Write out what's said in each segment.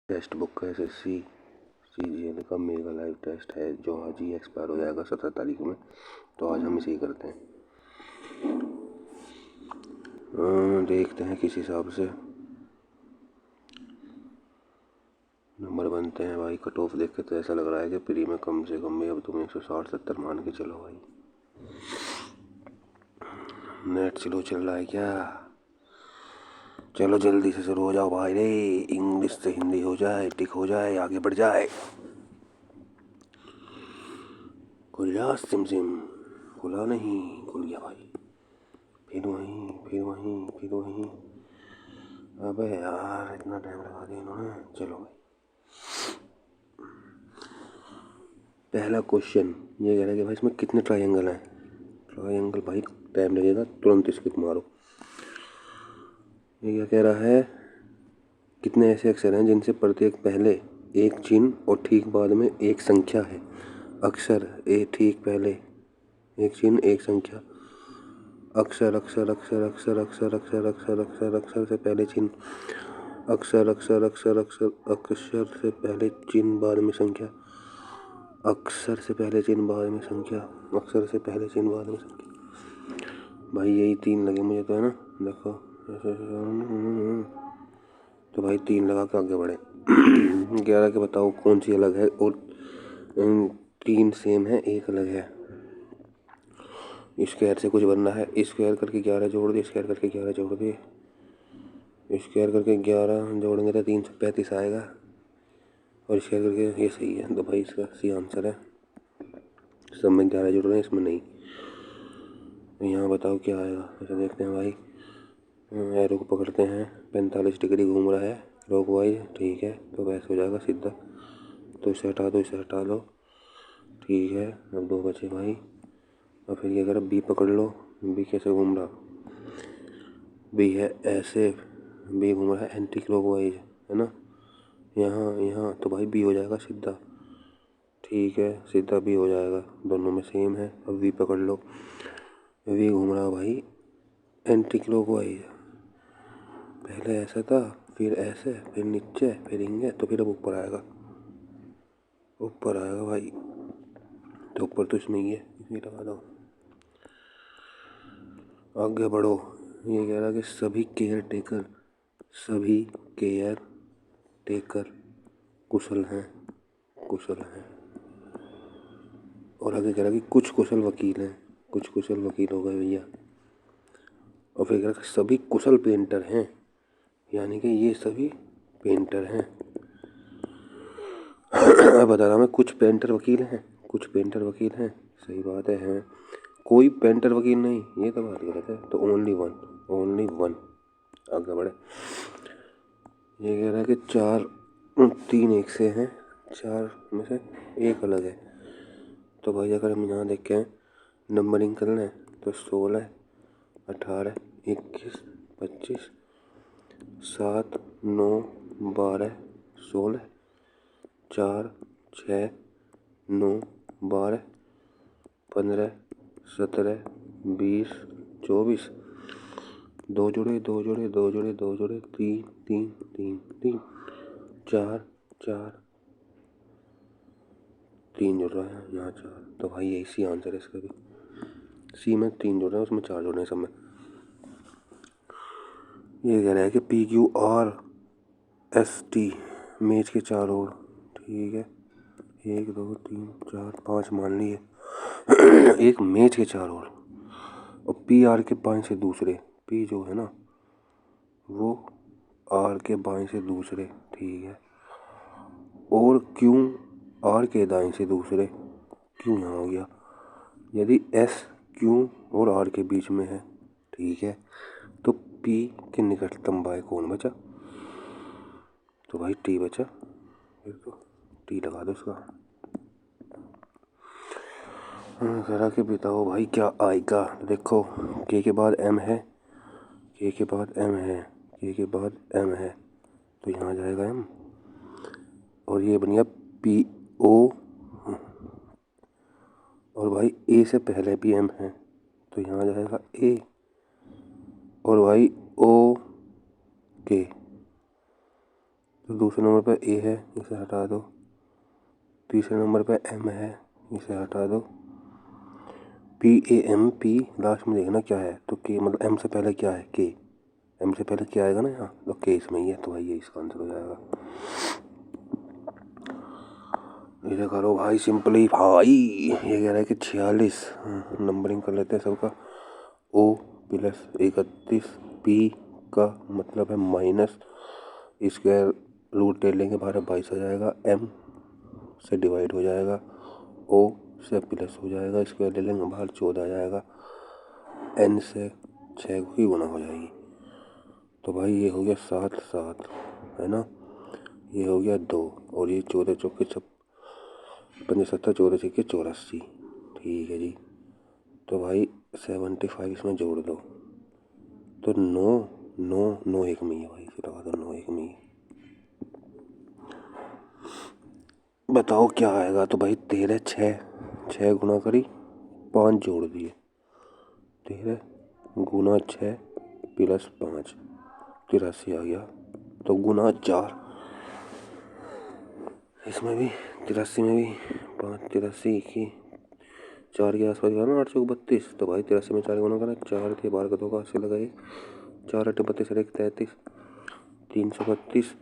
Text book का SSC CGL का mega live test है जो आज ही एक्सपायर हो जाएगा 17 तारीख में। तो आज हम इसे ही करते हैं। देखते हैं किस हिसाब से नंबर बनते हैं भाई। कट ऑफ देख के तो ऐसा लग रहा है कि प्री में कम से कम भी अब तुम 160-70 मान के चलो भाई। नेट स्लो चल रहा है क्या? चलो जल्दी से शुरू हो जाओ भाई रे। इंग्लिश से हिंदी हो जाए, टिक हो जाए, आगे बढ़ जाए। खुल जा सिम सिम। खुला नहीं, खुल गया भाई। फिर वहीं। अबे यार इतना टाइम लगा दिया इन्होंने। चलो भाई, पहला क्वेश्चन ये कह रहा है कि भाई इसमें कितने ट्रायंगल हैं। ट्रायंगल भाई टाइम लगेगा, तुरंत स्किप मारो। ये क्या कह रहा है, कितने ऐसे अक्षर हैं जिनसे प्रत्येक पहले एक चिन्ह और ठीक बाद में एक संख्या है। अक्षर ए ठीक पहले एक चिन्ह एक संख्या। अक्षर अक्षर अक्षर अक्षर अक्षर अक्षर अक्षर अक्षर अक्षर से पहले चिन्ह। अक्षर अक्षर अक्षर अक्षर अक्षर से पहले चिन्ह बाद में संख्या। अक्षर से पहले चिन्ह बाद में संख्या। अक्षर से पहले चिन्ह बाद में संख्या। भाई यही तीन लगे मुझे तो, है ना। देखो तो भाई तीन लगा के आगे बढ़े। 11 के बताओ कौन सी अलग है और तीन सेम है एक अलग है। स्क्वायर से कुछ बनना है। स्क्वायर करके 11 जोड़ दिए, स्क्वायर करके 11 जोड़ दिए, स्क्वायर करके 11 जोड़ेंगे तो 335 आएगा और स्क्वायर करके ये सही है। तो भाई इसका सी आंसर है। सब में 11 जोड़ रहे हैं, इसमें नहीं। तो यहाँ बताओ क्या आएगा। ऐसा देखते हैं भाई। एरो को पकड़ते हैं, 45 डिग्री घूम रहा है क्लॉक वाइज, ठीक है। तो वैसे हो जाएगा सीधा। तो इसे हटा दो, इसे हटा लो, ठीक है। अब दो बचे भाई। और फिर ये अगर बी पकड़ लो, बी कैसे घूम रहा, बी है ऐसे, बी घूम रहा है एंटी क्लॉक वाइज, है ना। यहाँ तो भाई बी हो जाएगा सीधा, ठीक है। सीधा बी हो जाएगा, दोनों में सेम है। अब वी पकड़ लो, वी घूम रहा भाई एंटी क्लॉक वाइज। पहले ऐसा था, फिर ऐसे, फिर नीचे, फिर इंगे, तो फिर अब ऊपर आएगा, ऊपर आएगा भाई। तो ऊपर तो इसमें ही है, इसमें लगा दो। आगे बढ़ो। ये कह रहा है कि सभी केयर टेकर कुशल हैं। और आगे कह रहा है कि कुछ कुशल वकील हैं। कुछ कुशल वकील हो गए भैया। और फिर कह रहा है कि सभी कुशल पेंटर हैं, यानी कि ये सभी पेंटर हैं। अब बता रहा मैं, कुछ पेंटर वकील हैं, कुछ पेंटर वकील हैं, सही बात है, हैं। कोई पेंटर वकील नहीं, ये तो बात गलत है। तो ओनली वन। आगे बढ़े। ये कह रहा है कि 4 3 एक से हैं, 4 में से एक अलग है। तो भाई अगर हम यहाँ देखें नंबरिंग कर लें तो 16, 18, 21, 25, 7, 9, 12, 16, 4, 6, 9, 12, 15, 17, 20, 24, दो जोड़े 3 3 3 3, 4 4, 3 जोड़ रहा है यहाँ 4। तो भाई यही सी आंसर है इसका भी। सी में 3 जोड़ रहे हैं, उसमें 4 जोड़ रहे हैं सब में। ये कह रहा है कि PQRST मेज के 4 ओर, ठीक है। 1 2 3 4 5 मान लिए। एक मेज के 4 ओर, और PR के बाएं से दूसरे, P जो है ना वो R के बाएं से दूसरे, ठीक है। और QR के दाएं से दूसरे, क्यों यहाँ हो गया। यदि S Q और R के बीच में है, ठीक है, तो P के निकटतम बाएं कौन बचा। तो भाई T बचा, फिर तो T लगा दो इसका। जरा के बताओ भाई क्या आएगा। देखो K के बाद M है, K के बाद M है, K के बाद M है, तो यहाँ जाएगा M। और ये बन गया PO, और भाई A से पहले भी M है, तो यहाँ जाएगा A। और भाई OK, दूसरे नंबर पे ए है, इसे हटा दो। तीसरे नंबर पे एम है, इसे हटा दो। PAMP लास्ट में देखना क्या है, तो के मतलब एम से पहले क्या है, के। एम से पहले क्या आएगा ना यहाँ, तो के इसमें ही है, तो भाई ये इसका आंसर हो जाएगा। इसे करो भाई सिंपलीफाई। ये कह रहा है कि 46। नंबरिंग कर लेते हैं सबका। O+31 P का मतलब है माइनस, स्क्वायर रूट ले लेंगे, 12/22 आ जाएगा। M से डिवाइड हो जाएगा, O से प्लस हो जाएगा, स्क्वायर ले लेंगे, बाहर 14 आ जाएगा। N से 6 की गुना हो जाएगी। तो भाई ये हो गया 7 7 है ना, ये हो गया 2, और ये 14 चौके 75, 14 छक्के 84। ठीक है जी। तो भाई 75 इसमें जोड़ दो, तो 9 9 9 एक में ही है भाई, फिर लगा दो 9 एक में ही। बताओ क्या आएगा। तो भाई 13 6 गुना करी, 5 जोड़ दिए, 13 गुना 6 प्लस 5, 83 आ गया। तो गुना 4, इसमें भी 83 में भी 5, 83 की 4 के आसपास गया ना, 8 चौक 32। तो भाई 83 में 4 गुना करा, 4 थे, 12 का 2 का 80 लगाए, 4 8 32 और 1 33, 332।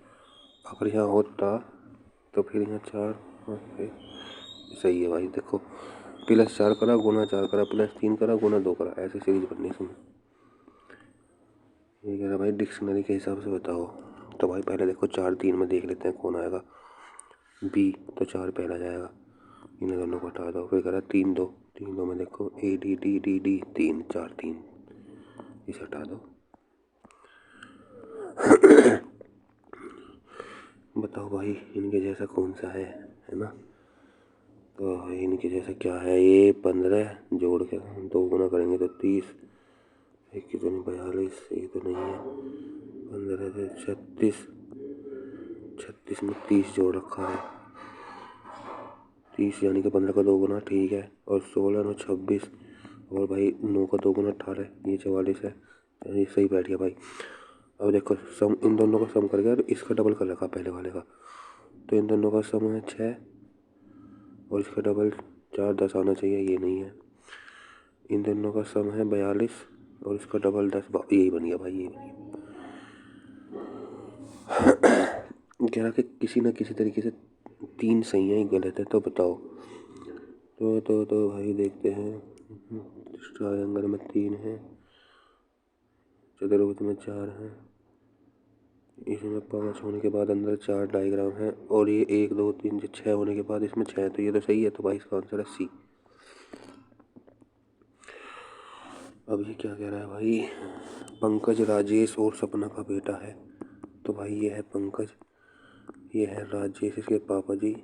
अगर यहाँ होता तो फिर यहाँ 4, सही है भाई। देखो +4 करा, गुना 4 करा, +3 करा, गुना 2 करा, ऐसे सीरीज बननी है इसमें। ये कह रहा भाई डिक्शनरी के हिसाब से बताओ। तो भाई पहले देखो 4 3 में देख लेते हैं कौन आएगा। बी, तो 4 पहला जाएगा, इन्हें दोनों को हटा दो। फिर कह रहा 3 2, 3 2 में देखो ADDDD 3 4 3, इसे हटा दो। बताओ भाई इनके जैसा कौन सा है ना। तो इनके जैसा क्या है, ये 15 जोड़ के 2 गुना करेंगे तो 30, एक कितनी 42, ये तो नहीं है। 15 से 36, 36 में 30 जोड़ रखा है, 30 यानी कि 15 का 2 गुना, ठीक है। और 16 में 26, और भाई 9 का 2 गुना 18, ये 44 है, ये सही बैठ गया भाई। अब देखो सम, इन दोनों का सम कर गया और इसका डबल कर रखा पहले वाले का, तो इन दोनों का सम है 6, और इसका डबल 4 10 आना चाहिए, ये नहीं है। इन दोनों का सम है 42, और इसका डबल 10, यही बन गया भाई, यही बन गया। कह रहा कि किसी न किसी तरीके से 3 सही है, गलत है, तो बताओ। तो भाई देखते हैं। ट्रायंगल में 3 है, चतुर्भुज में 4 है, इसमें 5 होने के बाद अंदर 4 डायग्राम है, और ये 1 2 3 6 होने के बाद इसमें 6, तो ये तो सही है। तो भाई इसका आंसर है C। अब ये क्या कह रहा है भाई, पंकज राजेश और सपना का बेटा है। तो भाई ये है पंकज, ये है राजेश इसके पापा जी,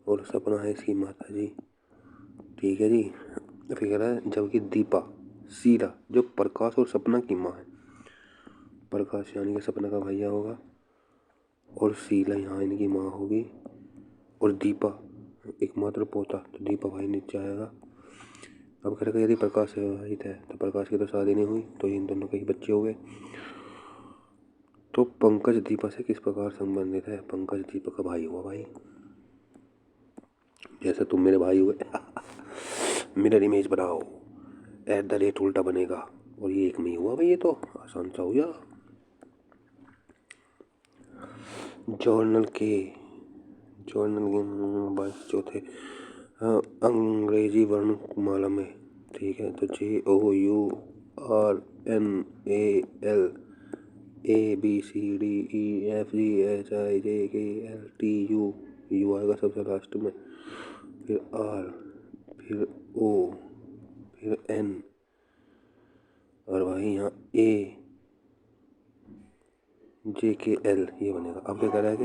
और सपना है इसकी माता जी, ठीक है जी। फिर कह रहा है जबकि दीपा सीरा जो प्रकाश और सपना की माँ है, प्रकाश यानी कि सपना का भैया होगा, और शीला यहाँ इनकी माँ होगी, और दीपा एकमात्र पोता, तो दीपा भाई नीचे आएगा। अब कह रहा यदि प्रकाश विवाहित है तो प्रकाश की तो शादी नहीं हुई, तो इन दोनों के ही बच्चे हो गए। तो पंकज दीपा से किस प्रकार संबंधित है, पंकज दीपा का भाई हुआ भाई, जैसे तुम मेरे भाई हुए। मिरर इमेज बनाओ, @ उल्टा बनेगा, और ये एक में ही हुआ भाई, ये तो आसान सा हो गया। जर्नल के 22 चौथे अंग्रेजी वर्णमाला में, ठीक है। तो JOURNAL ABCDEFGHIJKLTU, यू आएगा सबसे लास्ट में, फिर R, फिर O, फिर N, और भाई यहाँ AJKL, ये बनेगा। अब क्या कह रहा है कि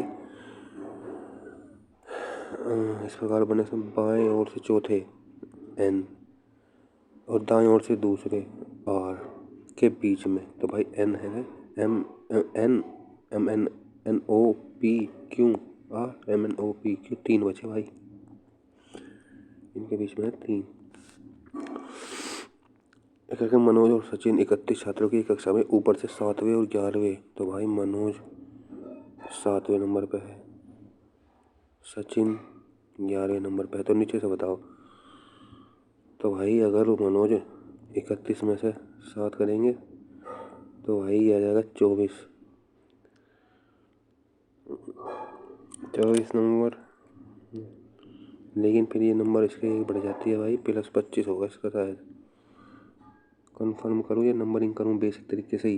इस प्रकार बने से बाएं ओर से चौथे N और दाएं ओर से दूसरे R के बीच में, तो भाई N है MNOPQ, 3 बचे भाई, इनके बीच में है 3। करके मनोज और सचिन 31 छात्रों की कक्षा में ऊपर से 7वें और 11वें, तो भाई मनोज 7वें नंबर पे है। सचिन 11वें नंबर पे है। तो नीचे से बताओ। तो भाई अगर मनोज 31 में से 7 करेंगे तो भाई आ जाएगा 24 नंबर। लेकिन फिर ये नंबर इसके एक बढ़ जाती है भाई, +25 होगा इसका शायद। कंफर्म करूँ या नंबरिंग करूँ बेसिक तरीके से ही?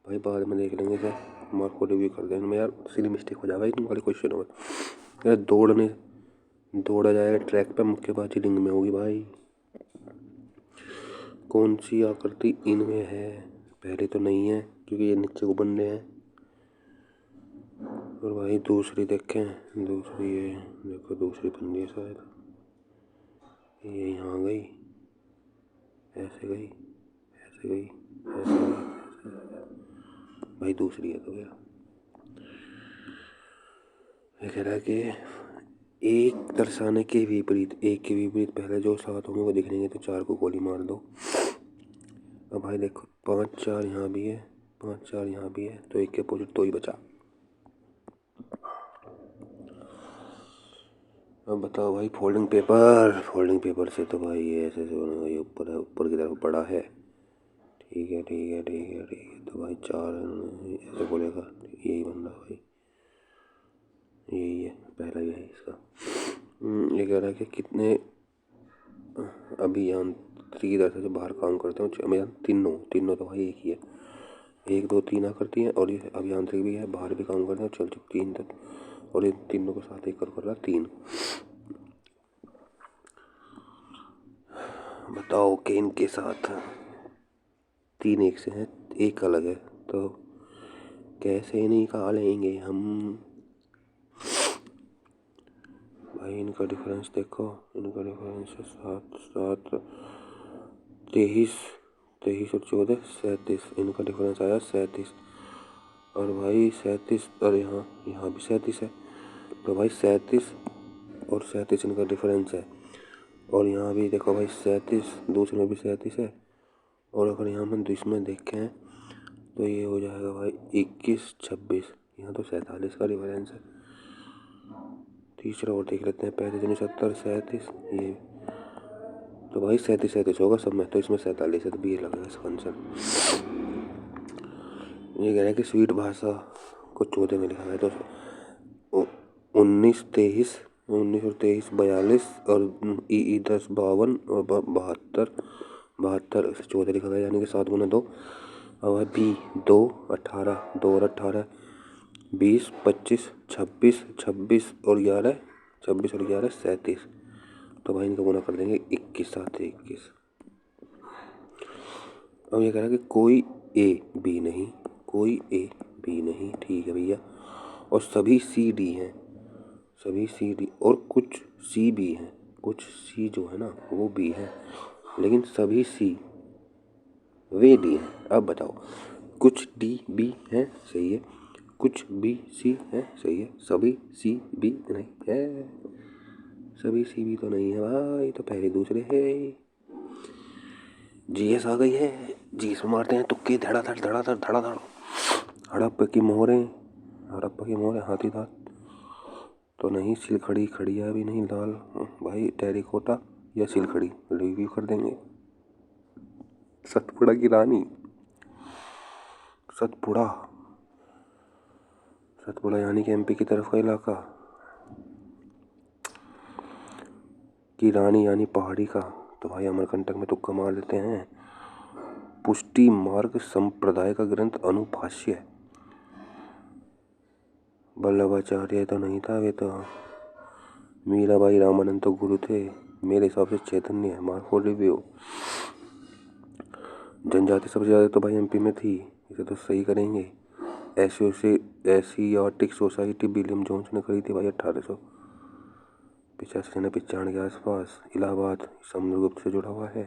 भाई बाद में देख लेंगे सर, मार्क को रिव्यू कर देंगे। मैं यार सिली मिस्टेक हो जाए भाई तुम्हारे क्वेश्चनों में। यार दौड़ा जाएगा ट्रैक पे, मुक्केबाजी रिंग में होगी भाई। कौन सी आकृति इनमें है? पहले तो नहीं है क्योंकि ये नीचे को बन रहे हैं। और भाई दूसरी देखें, दूसरी ये देखो, दूसरी बन रही है शायद। ये यहाँ गई, ऐसे गई, ऐसे गई, ऐसे गई, भाई दूसरी है। तो यार ये कह रहा है कि एक दर्शाने के विपरीत, एक के विपरीत पहले जो 7 होंगे वो दिख लेंगे, तो 4 को गोली मार दो। अब भाई देखो 5 4 यहाँ भी है, 5 4 यहाँ भी है, तो एक के अपोजिट 2 ही बचा। अब बताओ भाई, फोल्डिंग पेपर से तो भाई ये ऐसे होना, ये ऊपर है, ऊपर की तरफ बड़ा है। ठीक है ठीक है ठीक है ठीक है। तो भाई 4 ऐसे बोलेगा, यही बन रहा भाई, यही है पहला, यही इसका। ये कह रहा है कि कितने अभियांत्रिकी दर्शक से बाहर काम करते हैं? तीनों तो भाई एक ही है। 1 2 3 करती हैं, और ये अभियांत्रिक भी है, बाहर भी काम करते हैं। चल 3 तक, और ये तीनों के साथ एक कर रहा 3। बताओ कि इनके साथ 3 एक से हैं, एक अलग है, तो कैसे निकालेंगे हम? भाई इनका डिफरेंस देखो, इनका डिफरेंस है 7 7 23 और 14 37। इनका डिफरेंस आया 37, और भाई 37, और यहाँ भी 37 है। तो भाई 37 और 37 इनका डिफरेंस है। और यहाँ भी देखो भाई 37, दूसरे में भी 37 है। और अगर यहाँ हम इसमें देखें तो ये हो जाएगा भाई 21 26। यहाँ तो 47 का डिफरेंस है। तीसरा और देख लेते हैं, 35 70 37, ये तो भाई 37 होगा सब में, तो इसमें 47 है, तो भी ये लगेगा इसका आंसर। ये कह रहा है कि स्वीट भाषा को 14 में लिखा है, तो 19 23 19 और 23 42, और ई 10 52, और 72 से 14 लिखा गया, यानी कि 7 गुना 2। और बी 2 18, 2 और 18 20 25 26 26 और 11 37। तो भाई इनको गुना कर देंगे 21 7 21। अब ये कह रहा है कि कोई ए बी नहीं, ठीक है भैया, और सभी सी डी हैं, सभी सी डी, और कुछ सी भी हैं, कुछ सी जो है ना वो बी है, लेकिन सभी सी वे डी हैं। अब बताओ, कुछ डी बी हैं, सही है, कुछ बी सी है, सही है, सभी सी बी नहीं है, सभी सी बी तो नहीं है भाई, तो पहले दूसरे है। जीएस आ गई है, जीएस में मारते हैं तुक्के, धड़ाधड़ धड़ाधड़ धड़ाधड़। हड़प्पा की मोहरें, हाथी दांत तो नहीं, सिलखड़ी खड़िया भी नहीं, लाल भाई टेरिकोटा या सिलखड़ी, रिव्यू कर देंगे। सतपुड़ा की रानी, सतपुड़ा यानी कि एमपी की तरफ का इलाका, की रानी यानी पहाड़ी का, तो भाई अमरकंटक में तुक्का मार लेते हैं। पुष्टि मार्ग संप्रदाय का ग्रंथ अनुभाष्य, वल्लभाचार्य तो नहीं था, वे तो मीराबाई रामानंद तो गुरु थे, मेरे हिसाब से चैतन्य है। मार्को रिव्यू, जनजाति सबसे ज़्यादा तो भाई एमपी में थी, इसे तो सही करेंगे। एशियाटिक सोसाइटी विलियम जोन्स ने करी थी भाई 1885 से 95 के आसपास। इलाहाबाद समुद्रगुप्त से जुड़ा हुआ है।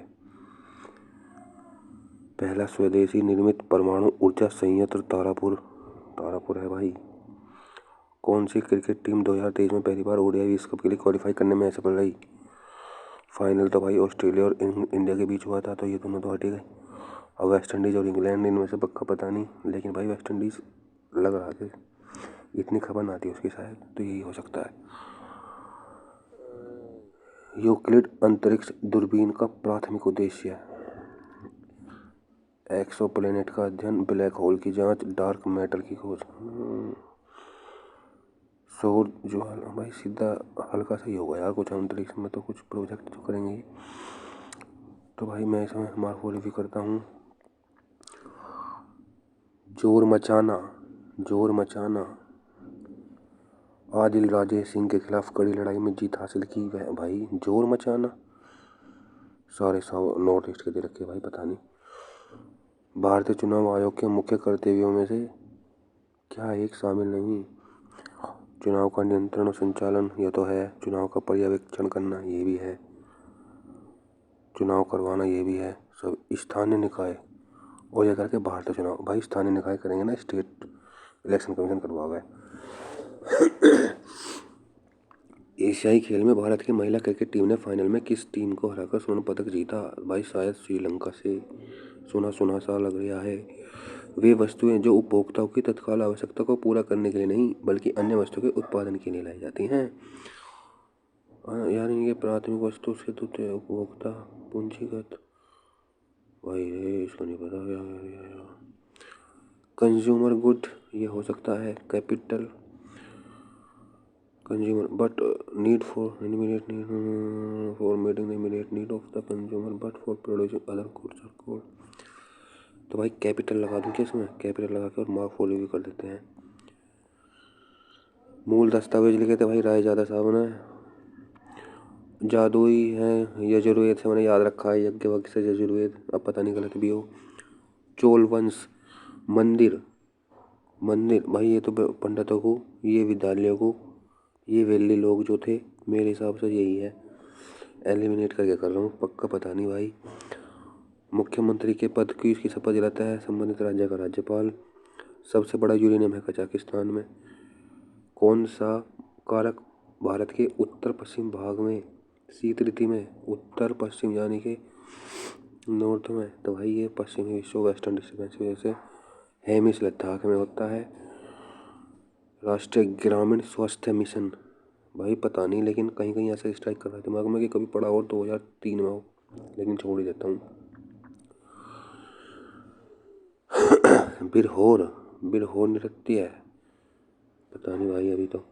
पहला स्वदेशी निर्मित परमाणु ऊर्जा संयंत्र तारापुर है भाई। कौन सी क्रिकेट टीम 2023 में पहली बार ओडीआई विश्व कप के लिए क्वालिफाई करने में असफल रही? फाइनल तो भाई ऑस्ट्रेलिया और इंडिया के बीच हुआ था, तो ये दोनों तो हट ही गए। अब वेस्ट इंडीज़ और इंग्लैंड, इनमें से पक्का पता नहीं, लेकिन भाई वेस्ट इंडीज़ लग रहा था। इतनी खबर ना आती उसकी शायद, तो यही हो सकता है। यूक्लिड अंतरिक्ष दूरबीन का प्राथमिक उद्देश्य एक्सोप्लैनेट का अध्ययन, ब्लैक होल की जांच, डार्क मैटर की खोज। सौर ज्वाला भाई सीधा हल्का सा ही होगा यार, कुछ अंतरिक्ष में तो कुछ प्रोजेक्ट जो करेंगे। तो भाई मैं इसमें मार्फोलॉजी करता हूँ। जोर मचाना, जोर मचाना, आदिल राजे सिंह के खिलाफ कड़ी लड़ाई में जीत हासिल की। वह भाई जोर मचाना सारे नॉर्थ ईस्ट के दे रखे भाई, पता नहीं। भारतीय चुनाव आयोग के मुख्य कर्तव्यों में से क्या एक शामिल नहीं? चुनाव का नियंत्रण और संचालन यह तो है, चुनाव का पर्यवेक्षण करना ये भी है, चुनाव करवाना ये भी है। सब स्थानीय निकाय और ये करके भारतीय चुनाव, भाई स्थानीय निकाय करेंगे ना, स्टेट इलेक्शन कमीशन करवाओगे। एशियाई खेल में भारत की महिला क्रिकेट टीम ने फाइनल में किस टीम को हराकर स्वर्ण पदक जीता? भाई शायद श्रीलंका से, सुना सुना सा लग रहा है। वे वस्तुएं जो उपभोक्ताओं की तत्काल आवश्यकता को पूरा करने के लिए नहीं बल्कि अन्य वस्तुओं के उत्पादन के लिए लाई जाती हैं। यानी ये प्राथमिक वस्तु से तो उपभोक्ता पूंजीगत, भाई इसको नहीं पता क्या। कंज्यूमर गुड ये हो सकता है, capital consumer but need for immediate need for meeting the immediate need of the consumer but for producing other goods और गुड। तो भाई कैपिटल लगा दूं क्या इसमें? कैपिटल लगा के और मार्क भी कर देते हैं। मूल दस्तावेज लिखे थे भाई राय ज़्यादा साहब ने, जादुई है यजुर्वेद से मैंने याद रखा है, यज्ञवल्क से यजुर्वेद, अब पता नहीं गलत भी हो। चोल वंश, मंदिर, मंदिर भाई ये तो पंडितों को, ये विद्यालयों को, ये वेल्ली लोग जो थे, मेरे हिसाब से यही है। एलिमिनेट करके कर रहा हूँ, पक्का पता नहीं भाई। मुख्यमंत्री के पद की इसकी शपथ दिलाता है संबंधित राज्य का राज्यपाल। सबसे बड़ा यूरेनियम है कजाकिस्तान में। कौन सा कारक भारत के उत्तर पश्चिम भाग में शीत ऋतु में, उत्तर पश्चिम यानी कि नॉर्थ में, तो भाई ये पश्चिमी विश्व वेस्टर्न डिस्टर्बेंस की वजह से हेमिस लद्दाख में होता है। राष्ट्रीय ग्रामीण स्वास्थ्य मिशन, भाई पता नहीं, लेकिन कहीं कहीं ऐसा स्ट्राइक कर रहा है दिमाग में कि कभी पढ़ा हो 2003 में हो, लेकिन छोड़ ही देता हूँ। बिरहोर, बिरहोर नृत्य है, पता नहीं भाई अभी तो।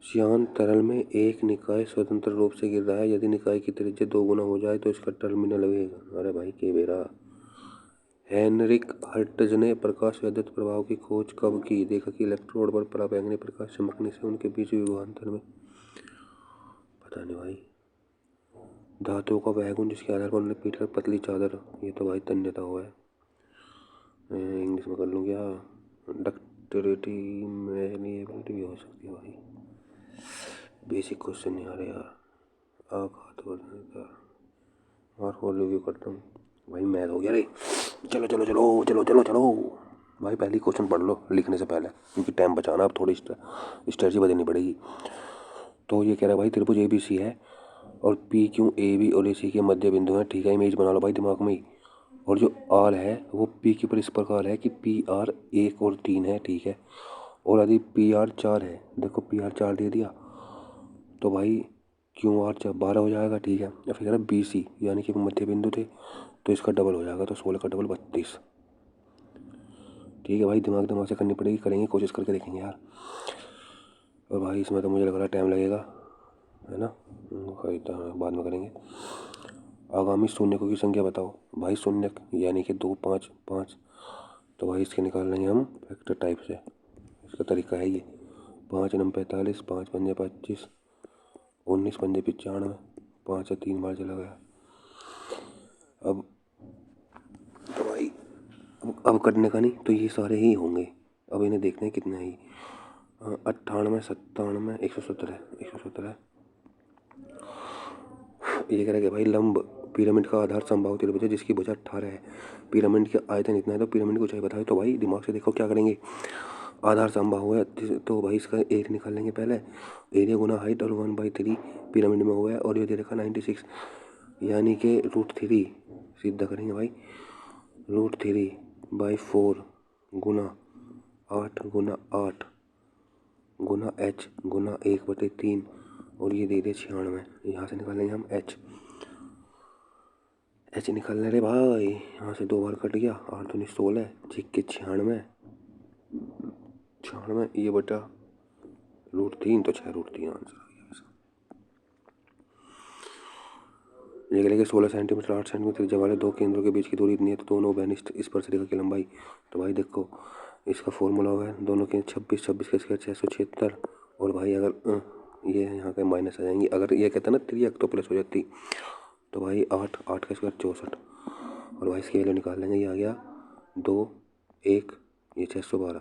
शांत तरल में एक निकाय स्वतंत्र रूप से गिर रहा है, यदि निकाय की त्रिज्या 2 गुना हो जाए तो इसका टर्मिनल वेग, अरे भाई के बेरा। हेनरिक हर्ट्ज ने प्रकाश विद्युत प्रभाव की खोज कब की? देखा कि इलेक्ट्रोड पर पराबैंगनी प्रकाश चमकने से उनके बीच विभवांतर में, पता नहीं भाई। धातुओं का वह गुण जिसके आधार पर उन्होंने पीट कर पतली चादर, ये तो भाई तन्यता हुआ है, इंग्लिश में कर लूँ क्या? डक्टिलिटी मेलिएबिलिटी भी हो सकती है भाई। बेसिक क्वेश्चन नहीं आ रहे यार। आघात और फॉलो भी करता हूँ भाई, मैथ हो गया रे। चलो चलो चलो चलो चलो चलो भाई, पहले क्वेश्चन पढ़ लो लिखने से पहले, क्योंकि टाइम बचाना, अब थोड़ी स्ट्रेटजी बदलनी पड़ेगी। तो ये कह रहा है भाई त्रिभुज ABC है और PQ AB और AC के मध्य बिंदु है, ठीक है, इमेज बना लो भाई दिमाग में ही। और जो R है वो P के ऊपर इस प्रकार है कि PR 1 और 3 है, ठीक है, और यदि PR 4 है, देखो PR 4 दे दिया तो भाई QR 12 हो जाएगा, ठीक है। या फिर कह रहा BC यानी कि मध्य बिंदु थे तो इसका डबल हो जाएगा, तो 16 का डबल 32, ठीक है भाई। दिमाग से करनी पड़ेगी, करेंगे, कोशिश करके देखेंगे यार। और भाई इसमें तो मुझे लग रहा है टाइम लगेगा, है ना, बाद में करेंगे। आगामी शून्यकों की संख्या बताओ भाई। शून्य यानी कि 2 5 5, तो भाई इसके निकाल लेंगे हम फैक्टर टाइप से, इसका तरीका है ये। 5 9 45, 5 5 25, 19 5 95, 5 से 3 बार चला गया। अब तो भाई अब करने का नहीं, तो ये सारे ही होंगे, अब इन्हें देखते हैं कितने ही। 98 97 117 117। ये कह रहा है भाई लंब पिरामिड का आधार संभाव त्रिभुज है जिसकी भुजा 18 है, पिरामिड का आयतन इतना है, तो पिरामिड की ऊंचाई बताओ। तो भाई दिमाग से देखो क्या करेंगे, आधार संभाव है तो भाई इसका एरिया निकाल लेंगे पहले, एरिया गुना हाइट और 1/3 पिरामिड में हुआ है, और ये दे रखा 96 यानी कि √3 सीधा करेंगे भाई, √3/4 गुना 8 गुना h गुना 1/3 और ये दे दे 96। यहाँ से निकालेंगे हम h निकालने रे भाई। यहाँ से 2 बार कट गया, 8 दूनी 16 छिक्के 96 ये बटा √3 तो 6√3 आंसर आ गया। ये लेके 16 सेंटीमीटर 8 सेंटीमीटर त्रिज्या वाले दो केंद्रों के बीच की दूरी इतनी है तो दोनों बेनिस्ट इस पर रेखा की लंबाई। तो भाई देखो इसका फॉर्मूला हुआ है दोनों के 26 26 के स्क्वायर 676। और भाई अगर ये यहाँ पे माइनस आ जाएंगी, अगर ये कहता ना त्रिज्या तो प्लस हो जाती। तो भाई 8 8 का स्क्वायर 64 और भाई इसकी वैल्यू निकाल लेंगे। ये आ गया 2 1 ये 612।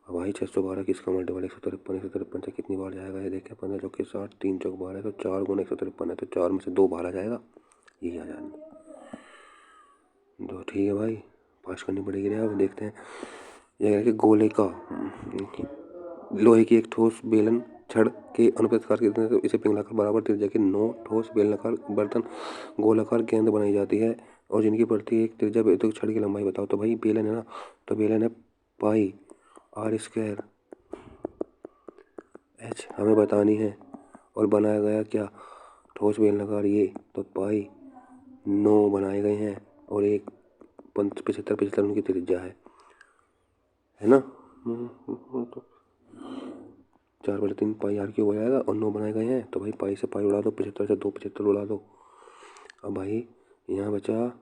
अब भाई 612 किसका मल्टीपल 153 153 से कितनी बार जाएगा ये देखें। 15 चौके 60 3 चौक 12 तो 4 गुना 153 है तो 4 में से 2 बाहर आ जाएगा। यही आ जाएगा तो ठीक है भाई पास करनी पड़ेगी रे। अब देखते हैं ये कि गोले का लोहे की एक ठोस बेलन छड़ के अनुप्रस्थ आकार के तो इसे पिघलाकर बराबर त्रिज्या के 9 ठोस बेलनाकार बर्तन गोलाकार गेंद बनाई जाती है और जिनकी प्रति एक त्रिज्या तो छड़ की लंबाई बताओ। तो भाई बेलन है ना, तो बेलन है पाई r² h हमें बतानी है और बनाया गया क्या ठोस बेलनाकार ये तो पाई 9 बनाए गए हैं और एक 75 उनकी त्रिज्या है ना। तो 4/3 पाई r³ हो जाएगा और 9 बनाए गए हैं तो भाई पाई से पाई उड़ा दो, 75 से 2 75 उड़ा दो। अब भाई यहाँ बचा,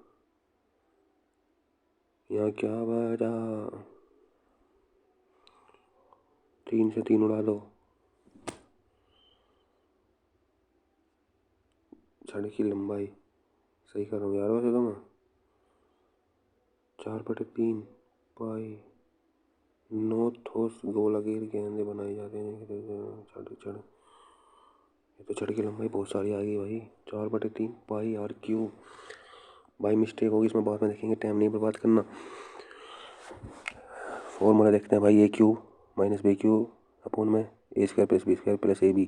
यहाँ क्या बचा 3 से 3 उड़ा दो। छड़ की लंबाई सही कर रहा हूँ यार वैसे तो मैं 4/3 पाई 9 ठोस गोलाकार गेंदें बनाई जाती हैं। छड़ ये तो छड़ की लंबाई बहुत सारी आ गई भाई 4/3 पाई r³ भाई मिस्टेक होगी इसमें बाद में देखेंगे, टाइम नहीं बर्बाद करना। फॉर्मूला देखते हैं भाई a³ - b³ अपोन में a² + b² + ab।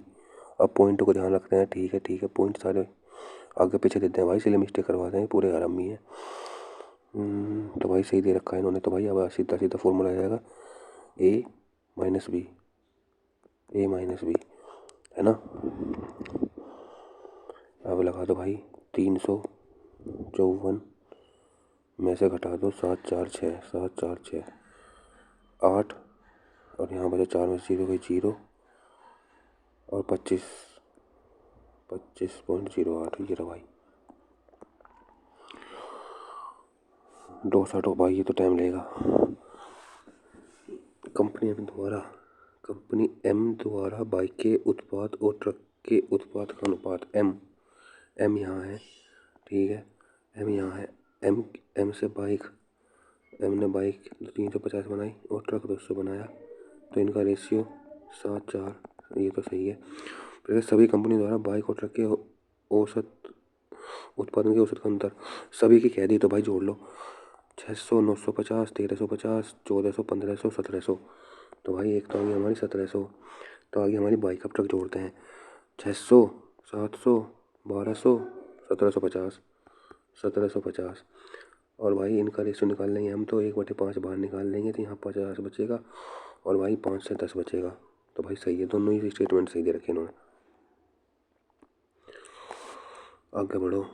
अब पॉइंट को ध्यान रखते हैं, ठीक है पॉइंट सारे आगे पीछे देते हैं भाई इसलिए मिस्टेक करवाते हैं पूरे आराम ही है। तो भाई सही दे रखा है इन्होंने। तो भाई अब सीधा सीधा फॉर्मूला आ जाएगा a - b है ना। अब लगा दो भाई 354 में से घटा दो 746 8 और यहाँ बचे 4 में से 0 गई 0 और 25.08 ये रहा भाई 260 भाई। ये तो टाइम लेगा। कंपनी एम द्वारा बाइक के उत्पाद और ट्रक के उत्पाद का अनुपात एम यहाँ है, ठीक है एम यहाँ है। एम से बाइक एम ने बाइक 350 बनाई और ट्रक 200 बनाया तो इनका रेशियो 7:4 ये तो सही है। फिर सभी कंपनी द्वारा बाइक और ट्रक के औसत उत्पादन के औसत का अंतर सभी की कह दी तो भाई जोड़ लो 600 950 1350 1400 1500 1700। तो भाई एक तो आ गई हमारी 1700 तो आगे हमारी बाइक अब ट्रक जोड़ते हैं 600 700 1200 1750 और भाई इनका रेशियो निकाल लेंगे हम तो 1/5 बाहर निकाल लेंगे तो यहाँ 50 बचेगा और भाई 5 से 10 बचेगा। तो भाई सही है, दोनों ही स्टेटमेंट सही दे रखे इन्होंने। आगे बढ़ो।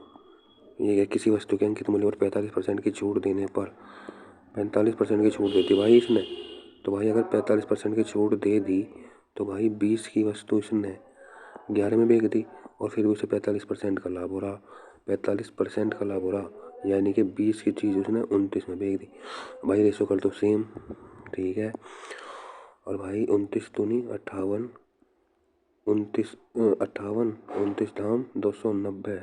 ये है किसी वस्तु के अंकित मूल्य पर 45% की छूट देने पर 45% की छूट देती भाई इसने। तो भाई अगर 45% की छूट दे दी तो भाई 20 की वस्तु इसने 11 में बेच दी और फिर उसे 45% का लाभ हो रहा 45% का लाभ हो रहा यानी कि 20 की चीज़ उसने 29 में बेच दी। भाई रेशो कर दो सेम, ठीक है। और भाई 29 दूनी 58 29 धाम 290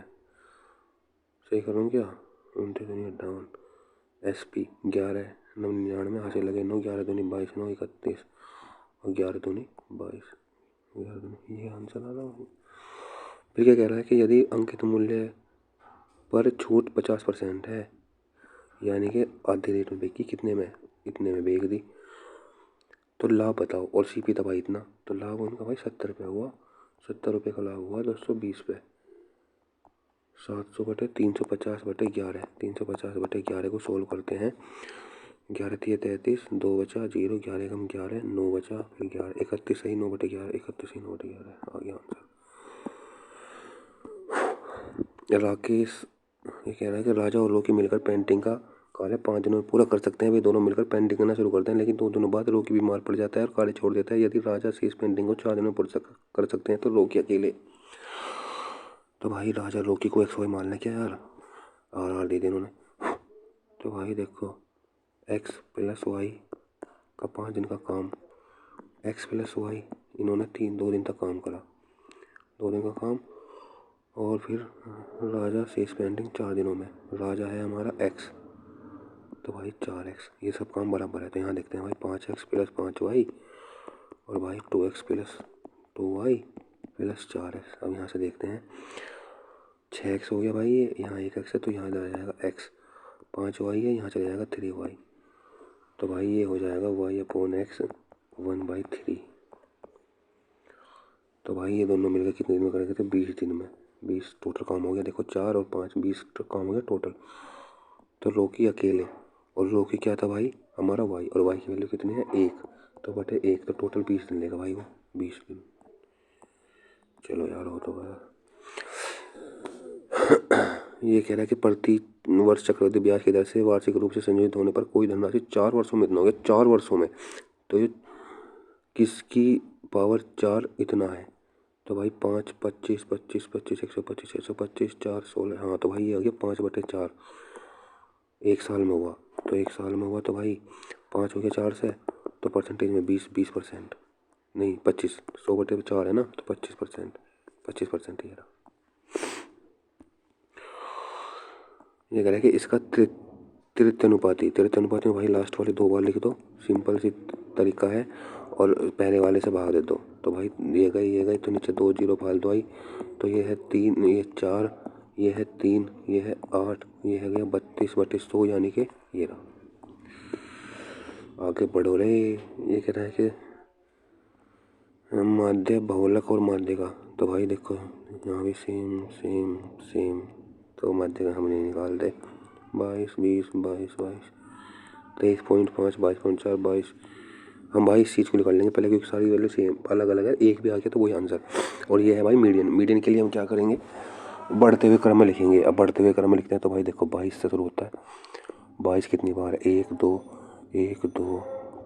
सही करूँ क्या 29 दूनी 58 SP 11 99 हासिल लगे 9 11 दूनी 22 9 31 और 11 दूनी 22 11 दूनी ये आंसर आ रहा है। फिर क्या कह रहा है कि यदि अंकित मूल्य पर छूट 50% है यानी कि आधे रेट में बेची कितने में इतने में बेच दी तो लाभ बताओ और CP था भाई इतना तो लाभ उनका भाई 70 रुपये हुआ 70 रुपये का लाभ हुआ 220 पे 700/350/11 350/11 को सोल्व करते हैं 11 3 33, 2 बचा 0, 11 कम 11, 9 बचा, फिर 11 31 सही, 9/11 31 सही, 9/11 आ गया आंसर। राकेश ये कह रहा है कि राजा और रोकी मिलकर पेंटिंग का कार्य 5 दिनों में पूरा कर सकते हैं। वे दोनों मिलकर पेंटिंग करना शुरू करते हैं, लेकिन 2 दिनों बाद रोकी बीमार पड़ जाता है और कार्य छोड़ देता है। यदि राजा शेष पेंटिंग को 4 दिनों में कर सकते हैं तो रोकी अकेले। तो भाई राजा रोकी को XY मान लें क्या यार, R दे दिया इन्होंने। तो भाई देखो X + Y का 5 दिन का काम, X + Y इन्होंने 2 दिन तक काम करा, 2 दिन का काम। और फिर राजा शेष पेंटिंग 4 दिनों में। राजा है हमारा X, तो भाई 4X, ये सब काम बराबर है। तो यहाँ देखते हैं भाई 5X + 5Y और भाई 2X + 2Y + 4X। अब यहाँ से देखते हैं 6X हो गया भाई, ये यहाँ 1X है तो यहाँ आ जाएगा X, 5Y है यहाँ चला जाएगा 3Y। तो भाई ये हो जाएगा Y/X 1/3। तो भाई ये दोनों मिलकर कितने दिन में करेंगे, तो 20 दिन में। 20 टोटल काम हो गया, देखो 4 और 5 20 काम हो गया टोटल। तो रोकी अकेले, और रोकी क्या था भाई हमारा Y, और Y की वैल्यू कितनी है 1, तो बटे 1, तो टोटल 20 दिन लेगा भाई वो, 20 दिन। चलो यार हो तो गया। ये कह रहा है कि प्रति वर्ष चक्रवृद्धि ब्याज की दर से वार्षिक रूप से संयोजित होने पर कोई धनराशि 4 वर्षों में इतना हो गया, 4 वर्षों में। तो ये किसकी पावर 4 इतना है, तो भाई 5 25 25 25 125 125 4 16, हाँ तो भाई ये हो गया 5/4 एक साल में हुआ। तो एक साल में हुआ तो भाई 5 हो गया 4 से, तो परसेंटेज में 20% नहीं 25, 100/4 है ना, तो 25% ये रहा। ये कह रहा है कि इसका तृतीयानुपाती में भाई लास्ट वाले 2 बार लिख दो, सिंपल सी तरीका है, और पहले वाले से भाग दे दो। तो भाई ये गई तो नीचे 2 0 फालतू आई, तो ये है 3, ये 4, ये है 3, ये है 8, ये है गया 32/100, यानी कि ये रहा। आगे बढ़ो रे। ये कह रहा है कि माध्य बहुलक और माध्य का, तो भाई देखो यहाँ भी सेम सेम सेम, तो माध्य का हमने निकाल दे 22 20 22 22 23.5 22.4 22। हम भाई इस चीज़ को निकाल लेंगे पहले, क्योंकि सारी वैल्यू सेम अलग अलग है, एक भी आ गया तो वही आंसर। और ये है भाई मीडियन के लिए हम क्या करेंगे, बढ़ते हुए क्रम में लिखेंगे। अब बढ़ते हुए क्रम में लिखते हैं तो भाई देखो 22 से शुरू होता है, 22 कितनी बार है 1 2 1 2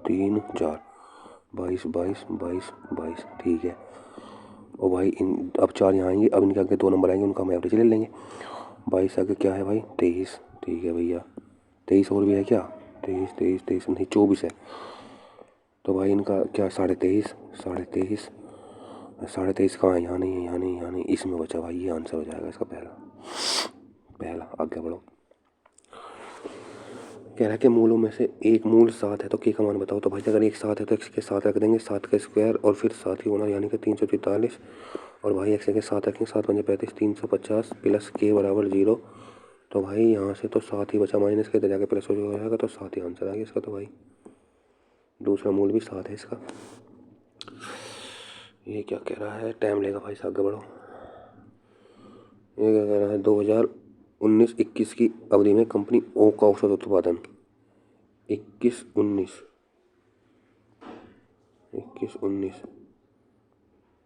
3 4, 22 22 22 22, ठीक है। और भाई इन अब 4 यहाँ आएंगे, अब इनके आगे 2 नंबर आएंगे, उनका हम एवरेज ले लेंगे। 22 आगे क्या है भाई 23, ठीक है भैया 23 और भी है क्या, 23 नहीं 24 है। तो भाई इनका क्या 23.5 23.5 कहाँ है, यहाँ नहीं है, यहाँ नहीं, यहाँ नहीं, इसमें बचा भाई, ये आंसर हो जाएगा इसका पहला। आगे बढ़ो। कह रहा है कि मूलों में से एक मूल 7 है तो के का मान बताओ। तो भाई अगर एक 7 है तो एक्स के 7 रख देंगे, 7 का स्क्वायर और फिर 7 ही होना, यानी कि 343। और भाई एक्स के 7 रखेंगे, 7 5 35 350 प्लस के बराबर 0। तो भाई यहाँ से तो 7 ही बचा, माइनस के इधर जाके प्लस हो जाएगा, तो 7 ही आंसर आ गया इसका। तो भाई दूसरा मूल भी 7 है इसका। ये क्या कह रहा है, टाइम लेगा भाई साहब, बढ़ो। ये क्या कह रहा है 2019-21 की अवधि में कंपनी ओ का औसत उत्पादन 21-19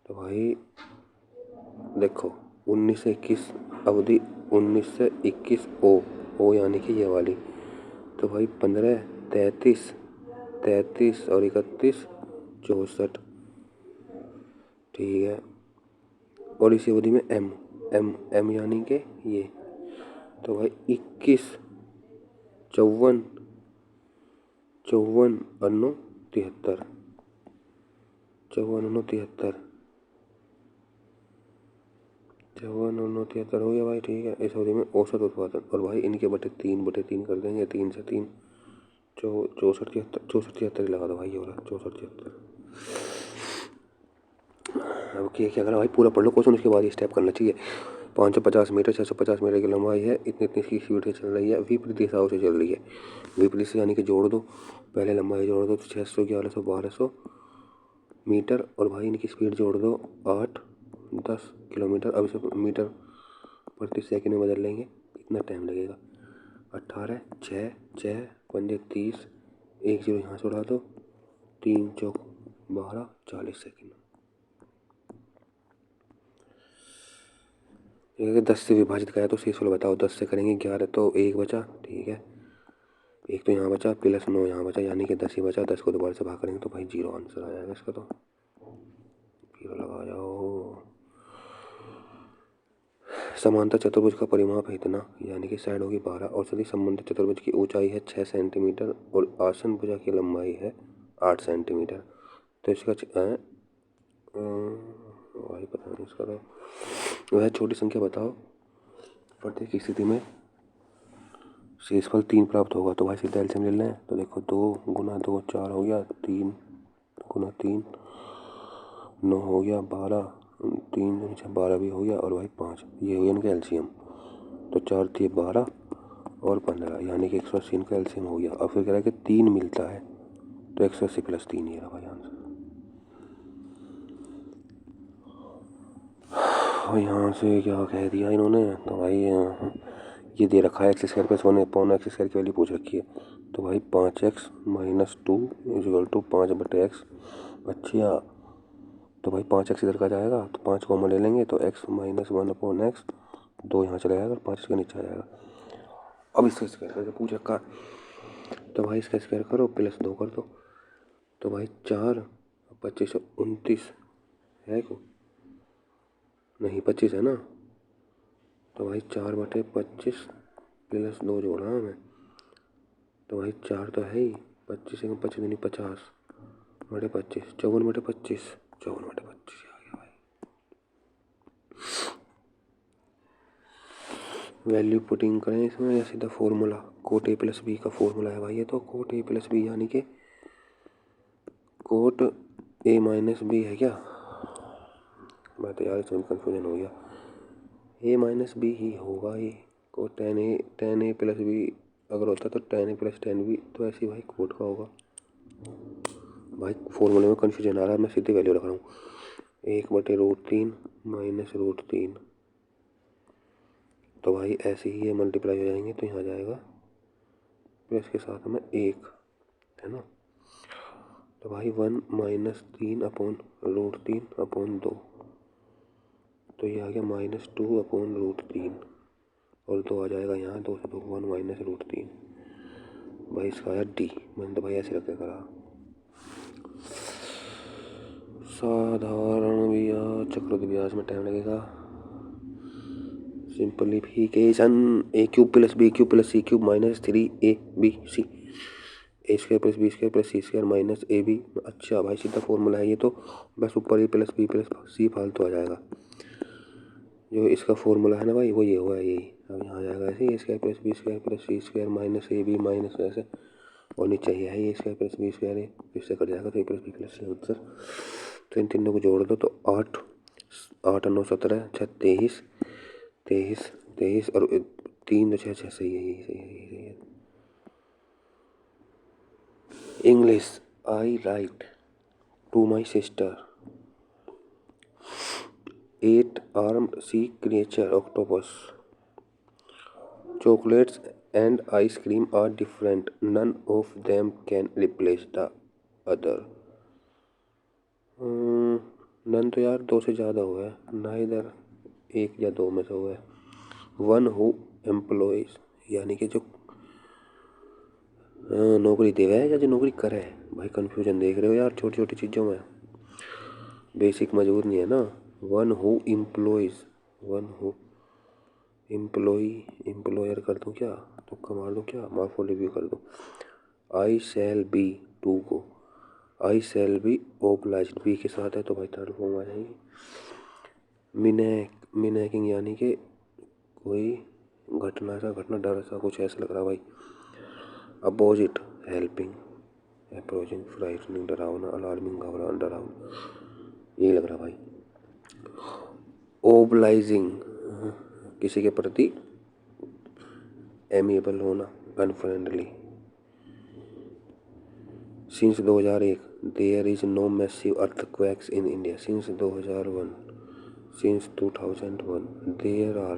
तो भाई देखो 19 से 21 अवधि, 19 से 21 ओ यानी कि ये वाली। तो भाई 15 33 और 31 64, ठीक है। और इसी अवधि में एम यानी कि ये, तो भाई 21 54 54 अन्नो 73 हो गया भाई, ठीक है। इस अवधि में औसत उत्पादन, और भाई इनके बटे 3 कर देंगे, 3 से 3 64 73 लगा दो भाई, ये हो रहा 64 73। अब क्या करा भाई, पूरा पढ़ लो क्वेश्चन, उसके बाद ये स्टेप करना चाहिए। 550 मीटर 650 मीटर की लंबाई है, इतनी की स्पीड से चल रही है, विपरीत दिशाओं से चल रही है। विपरीत से यानी कि जोड़ दो, पहले लंबाई जोड़ दो तो 600 1100 1200 मीटर, और भाई इनकी स्पीड जोड़ दो 8 10 किलोमीटर। अब इसे मीटर प्रति सेकंड में बदल लेंगे, इतना टाइम लगेगा। 18 6 6 5 30 एक जीरो यहाँ से उड़ा दो, 3 चौक 12, 40 सेकेंड। 10 से विभाजित करा तो शेषफल बताओ। 10 से करेंगे 11 तो 1 बचा, ठीक है। एक तो यहाँ बचा प्लस 9 यहाँ बचा, यानी कि 10 ही बचा। 10 को दोबारा से भाग करेंगे तो भाई 0 आंसर आ जाएगा इसका। तो 0 लगा जाओ। समांतर चतुर्भुज का परिमाप है इतना, यानी कि साइड होगी 12 और सदी संबंधित चतुर्भुज की ऊंचाई है 6 सेंटीमीटर और आसन भुजा की लंबाई है 8 सेंटीमीटर। तो इसका भाई पता नहीं इसका। तो वह छोटी संख्या बताओ प्रत्येक स्थिति में शेषफल 3 प्राप्त होगा। तो भाई सीधा एलसीएम ले लें। तो देखो 2 गुना 2 4 हो गया, 3 गुना 3 9 हो गया, 12 3 दूनी 6 12 भी हो गया और भाई 5, ये हो गया इनका एलसीएम। तो 4 थी 12 और 15, यानी कि 180 इनका एलसीएम हो गया। और फिर कह रहा है कि 3 मिलता है, तो 180 प्लस 3 ये रहा भाई आंसर। और यहाँ से क्या कह दिया इन्होंने, तो भाई ये दे रखा है x square plus 1 upon x square की वैल्यू पूछ रखी है। तो भाई 5x minus 2 equal to 5/x। अच्छा, तो भाई 5x इधर का जाएगा तो 5 कॉमन ले लेंगे तो x माइनस 1/x, 2 यहाँ चला जाएगा और 5 इसके नीचे आ जाएगा। अब इसका स्क्वायर करके पूछ रखा, तो भाई इसका स्क्वायर करो प्लस 2 कर दो। तो भाई 4 25 29 है को नहीं 25 है ना। तो भाई 4/25 प्लस 2 जोड़ा हमें, तो भाई 4 तो है ही, 25 से 25 नहीं 50/25, 54/25, 54/25 आ गया भाई। वैल्यू पुटिंग करें इसमें या सीधा फॉर्मूला। कोट ए प्लस बी का फॉर्मूला है भाई ये। तो कोट ए प्लस बी यानी कि कोट ए माइनस बी है क्या। मैं तो यार इसमें कन्फ्यूजन हो गया। ए माइनस बी ही होगा ये। कोट टेन ए प्लस बी अगर होता तो टेन ए प्लस टेन बी, तो ऐसे भाई कोट का होगा। भाई फॉर्मूले में कन्फ्यूजन आ रहा है, मैं सीधे वैल्यू रख रहा हूँ। 1/√3 माइनस √3, तो भाई ऐसे ही ये मल्टीप्लाई हो जाएंगे तो यहाँ जाएगा प्लस के साथ में 1 है ना। तो भाई 1 माइनस 3/√3/2, तो ये आ गया -2/√3 और 2 आ जाएगा यहाँ, 2 से 2 1 माइनस √3। भाई इसका आया डी। मैंने तो भाई ऐसे रख के करा। साधारण ब्याज चक्रवृद्धि ब्याज में टाइम लगेगा। Simplification a cube plus b cube plus c cube minus 3ab a square plus B square plus C square minus A b. अच्छा भाई सीधा फॉर्मूला है ये। तो बस ऊपर a plus B plus c फालतू आ जाएगा। जो इसका फॉर्मूला है ना भाई वो ये हुआ है यही। अब यहाँ आ जाएगा ऐसे A square plus B square plus C square minus A B minus ऐसे, और नीचे ये है A square plus B square है, इससे कट जाएगा तो A plus B plus C answer. तो इन तीनों को जोड़ दो तो 8 8 9 17 6 23 23 23 और 3 2 6 6 सही है यही सही है यही सही है। English I write to my sister 8 armed sea creature octopus. Chocolates and ice cream are different. None of them can replace the other. नन तो यार 2 से ज़्यादा हुआ है ना, इधर 1 या 2 में से हुआ है। वन हु एम्प्लॉयज यानी कि जो नौकरी देवे है या जो नौकरी करे है। भाई कंफ्यूजन देख रहे हो यार छोटी छोटी चीज़ों में, बेसिक मजबूत नहीं है ना। One who employees, one who employee employer कर दूँ क्या, तुक्का मार दूँ क्या, मॉर्फोलॉजी कर दूँ। आई शैल बी टू को, आई शैल बी ओब्लाइज्ड बी के साथ है तो भाई थर्ड फॉर्म आ जाएगी। मिनैकिंग यानी कि कोई घटना सा घटना डर सा कुछ ऐसा लग रहा भाई। अपोजिट हेल्पिंग अप्रोचिंग फ्राइटनिंग डरावना अलार्मिंग घबराना डरावना, यही लग रहा भाई। ओबलाइजिंग किसी के प्रति एमिएबल होना unfriendly. Since 2001 there is no massive earthquakes in India. Since 2001 since 2001 there are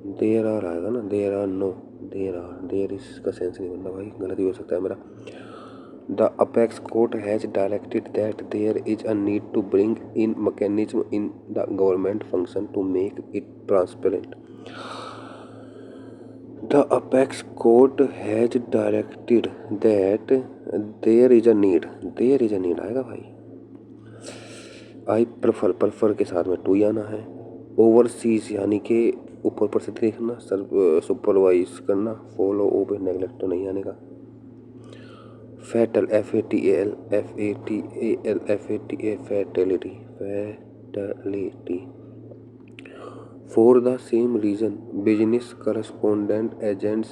there are आएगा ना, there are no, there are, there इसका सेंस नहीं बनना भाई, गलत ही हो सकता है मेरा। The apex court has directed that there is a need to bring in mechanism in the government function to make it transparent. The apex court has directed that there is a need, there is a need आएगा भाई। I prefer के साथ में to आना है। Overseas यानी कि ऊपर से देखना, सुपरवाइज करना, फॉलो ओवर नेगलेक्ट तो नहीं आने का। Fatal FATAL fatality for the same reason business correspondent agents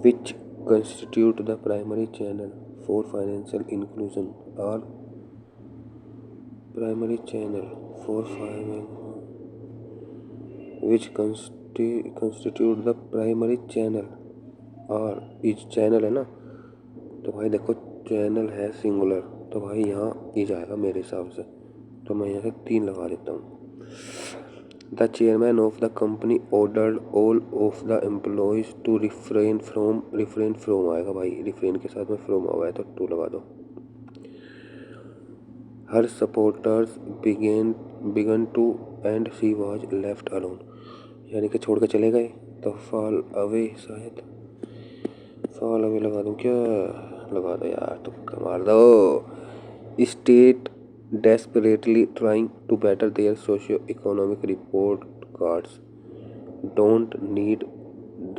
which constitute the primary channel for financial inclusion are primary channel for which constitute the primary channel और is channel है ना, तो भाई देखो चैनल है सिंगुलर, तो भाई यहाँ इज आएगा मेरे हिसाब से, तो मैं यहाँ से 3 लगा देता हूँ। The chairman of the company ordered all of the employees to refrain from आएगा भाई, refrain के साथ में from आया है तो 2 लगा दो। Her supporters began to and she was left alone, यानी कि छोड़ के चले गए, तो fall away, शायद fall away लगा दूँ क्या, लगा दो यार, तुक्का मार दो। State desperately trying to better their socio-economic report cards don't need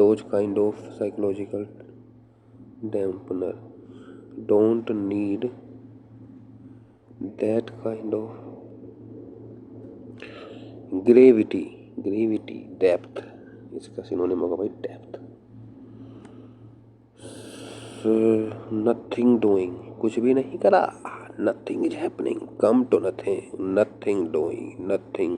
those kind of psychological dampener, don't need that kind of gravity depth, इसका सिनोनिम होगा भाई डेप्थ। नथिंग डूइंग, कुछ भी नहीं करा, nothing is happening, come to nothing, nothing doing, nothing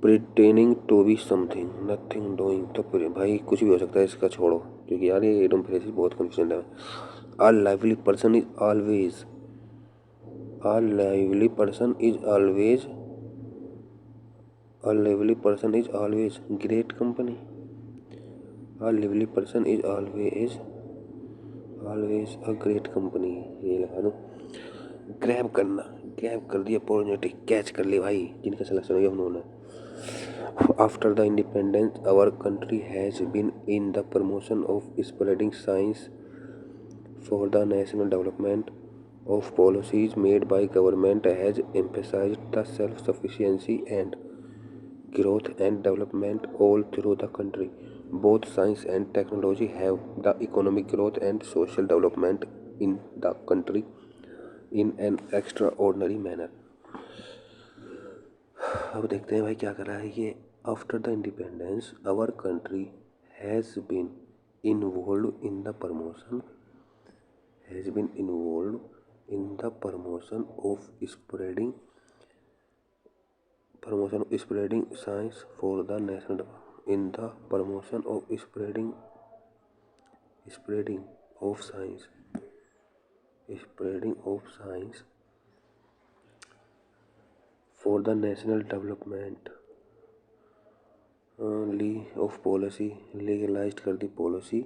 pretending to be something, nothing doing, तो फिर भाई कुछ भी हो सकता है, इसका छोड़ो, क्योंकि यार ये एडम फ्रेज बहुत कन्फ्यूजन है। A lively person is always, a lively person is always, a lively person is always great company, a lively person is always a great company, ये लगा दो। ग्रैब करना, ग्रैब कर दिया अपॉर्चुनिटी, कैच कर ली भाई, जिनका सिलेक्शन हो गया उन्होंने। After the independence our country has been in the promotion of spreading science for the national development of policies made by government has emphasised the self sufficiency and growth and development all through the country. Both science and technology have the economic growth and social development in the country in an extraordinary manner. अब देखते हैं भाई क्या कर रहा है ये। After the independence our country has been involve in the promotion, has been involve in the promotion of spreading science for the national, in the promotion of spreading of science, spreading of science for the national development of policy, legalized कर दी policy,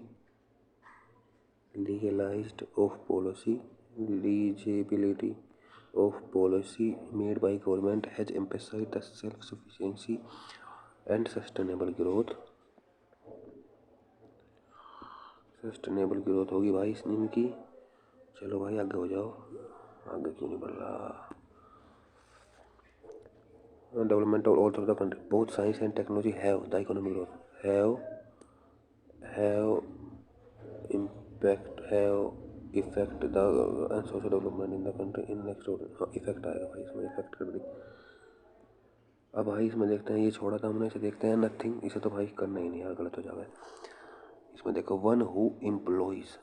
legalized of policy, legibility of policy made by government has emphasized the self-sufficiency and sustainable growth, sustainable growth होगी भाई इनकी। चलो भाई आगे हो जाओ, आगे क्यों नहीं बढ़ रहा। Development all through the country, both science and technology have the economic growth, have effect the end social development in the country in next, हाँ इफेक्ट आएगा भाई इसमें, इफेक्ट कर दी। अब भाई इसमें देखते हैं, ये छोड़ा था हमने, इसे देखते हैं नथिंग, इसे तो भाई करना ही नहीं यार, गलत हो जाएगा। इसमें देखो वन हु एम्प्लॉयज,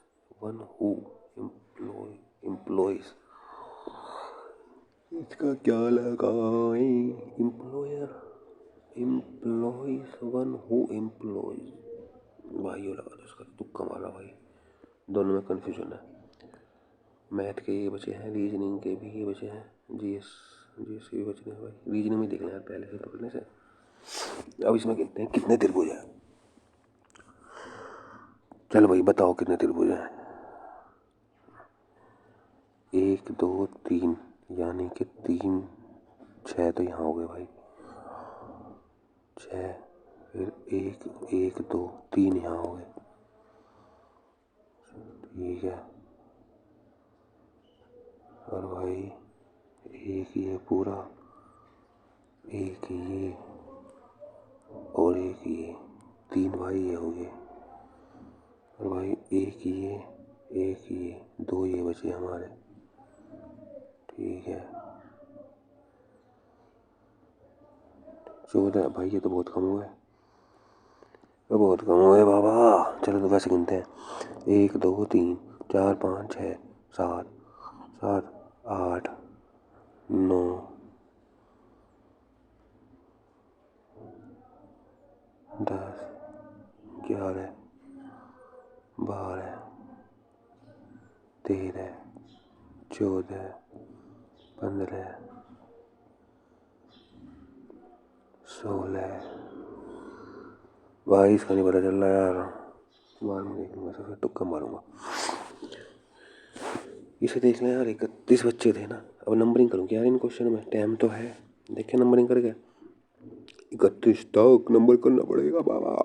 इसका क्या लगाए, employer, employees, one who employees, भाई ये लगा दो, इसका तुक्का मारा भाई, दोनों में कन्फ्यूजन है। मैथ के ये बचे हैं, रीजनिंग के भी ये बचे हैं, जीएस के भी बचे हैं भाई, रीजनिंग में देख लें यार पहले से पकड़ने से। अब इसमें गिनते हैं कितने त्रिभुज हैं। चल भाई बताओ कितने त्रिभुज हैं। 1 2 3, यानी कि 3 6 तो यहाँ हो गए भाई, 6, फिर 1 1 2 3 यहाँ हो गए, ठीक है। और भाई एक ये पूरा, एक ये और एक ये, 3 भाई ये हो गए। और भाई एक ये 2 ये बचे हमारे, ठीक है। 14 भाई, ये तो बहुत कम हुआ है, तो बहुत कम हुए बाबा। चलो तो वैसे गिनते हैं, 1 2 3 4 5 6 7 7 8 9 10 11 12 13 14 15 16। भाई इसका नहीं पता चल रहा यार, बाद में देख लूँगा, फिर तुक्का मारूंगा। इसे देख लें यार, 31 बच्चे थे ना। अब नंबरिंग करूँ क्या यार इन क्वेश्चन में, टाइम तो है, देखें नंबरिंग करके। 31 तक नंबर करना पड़ेगा बाबा।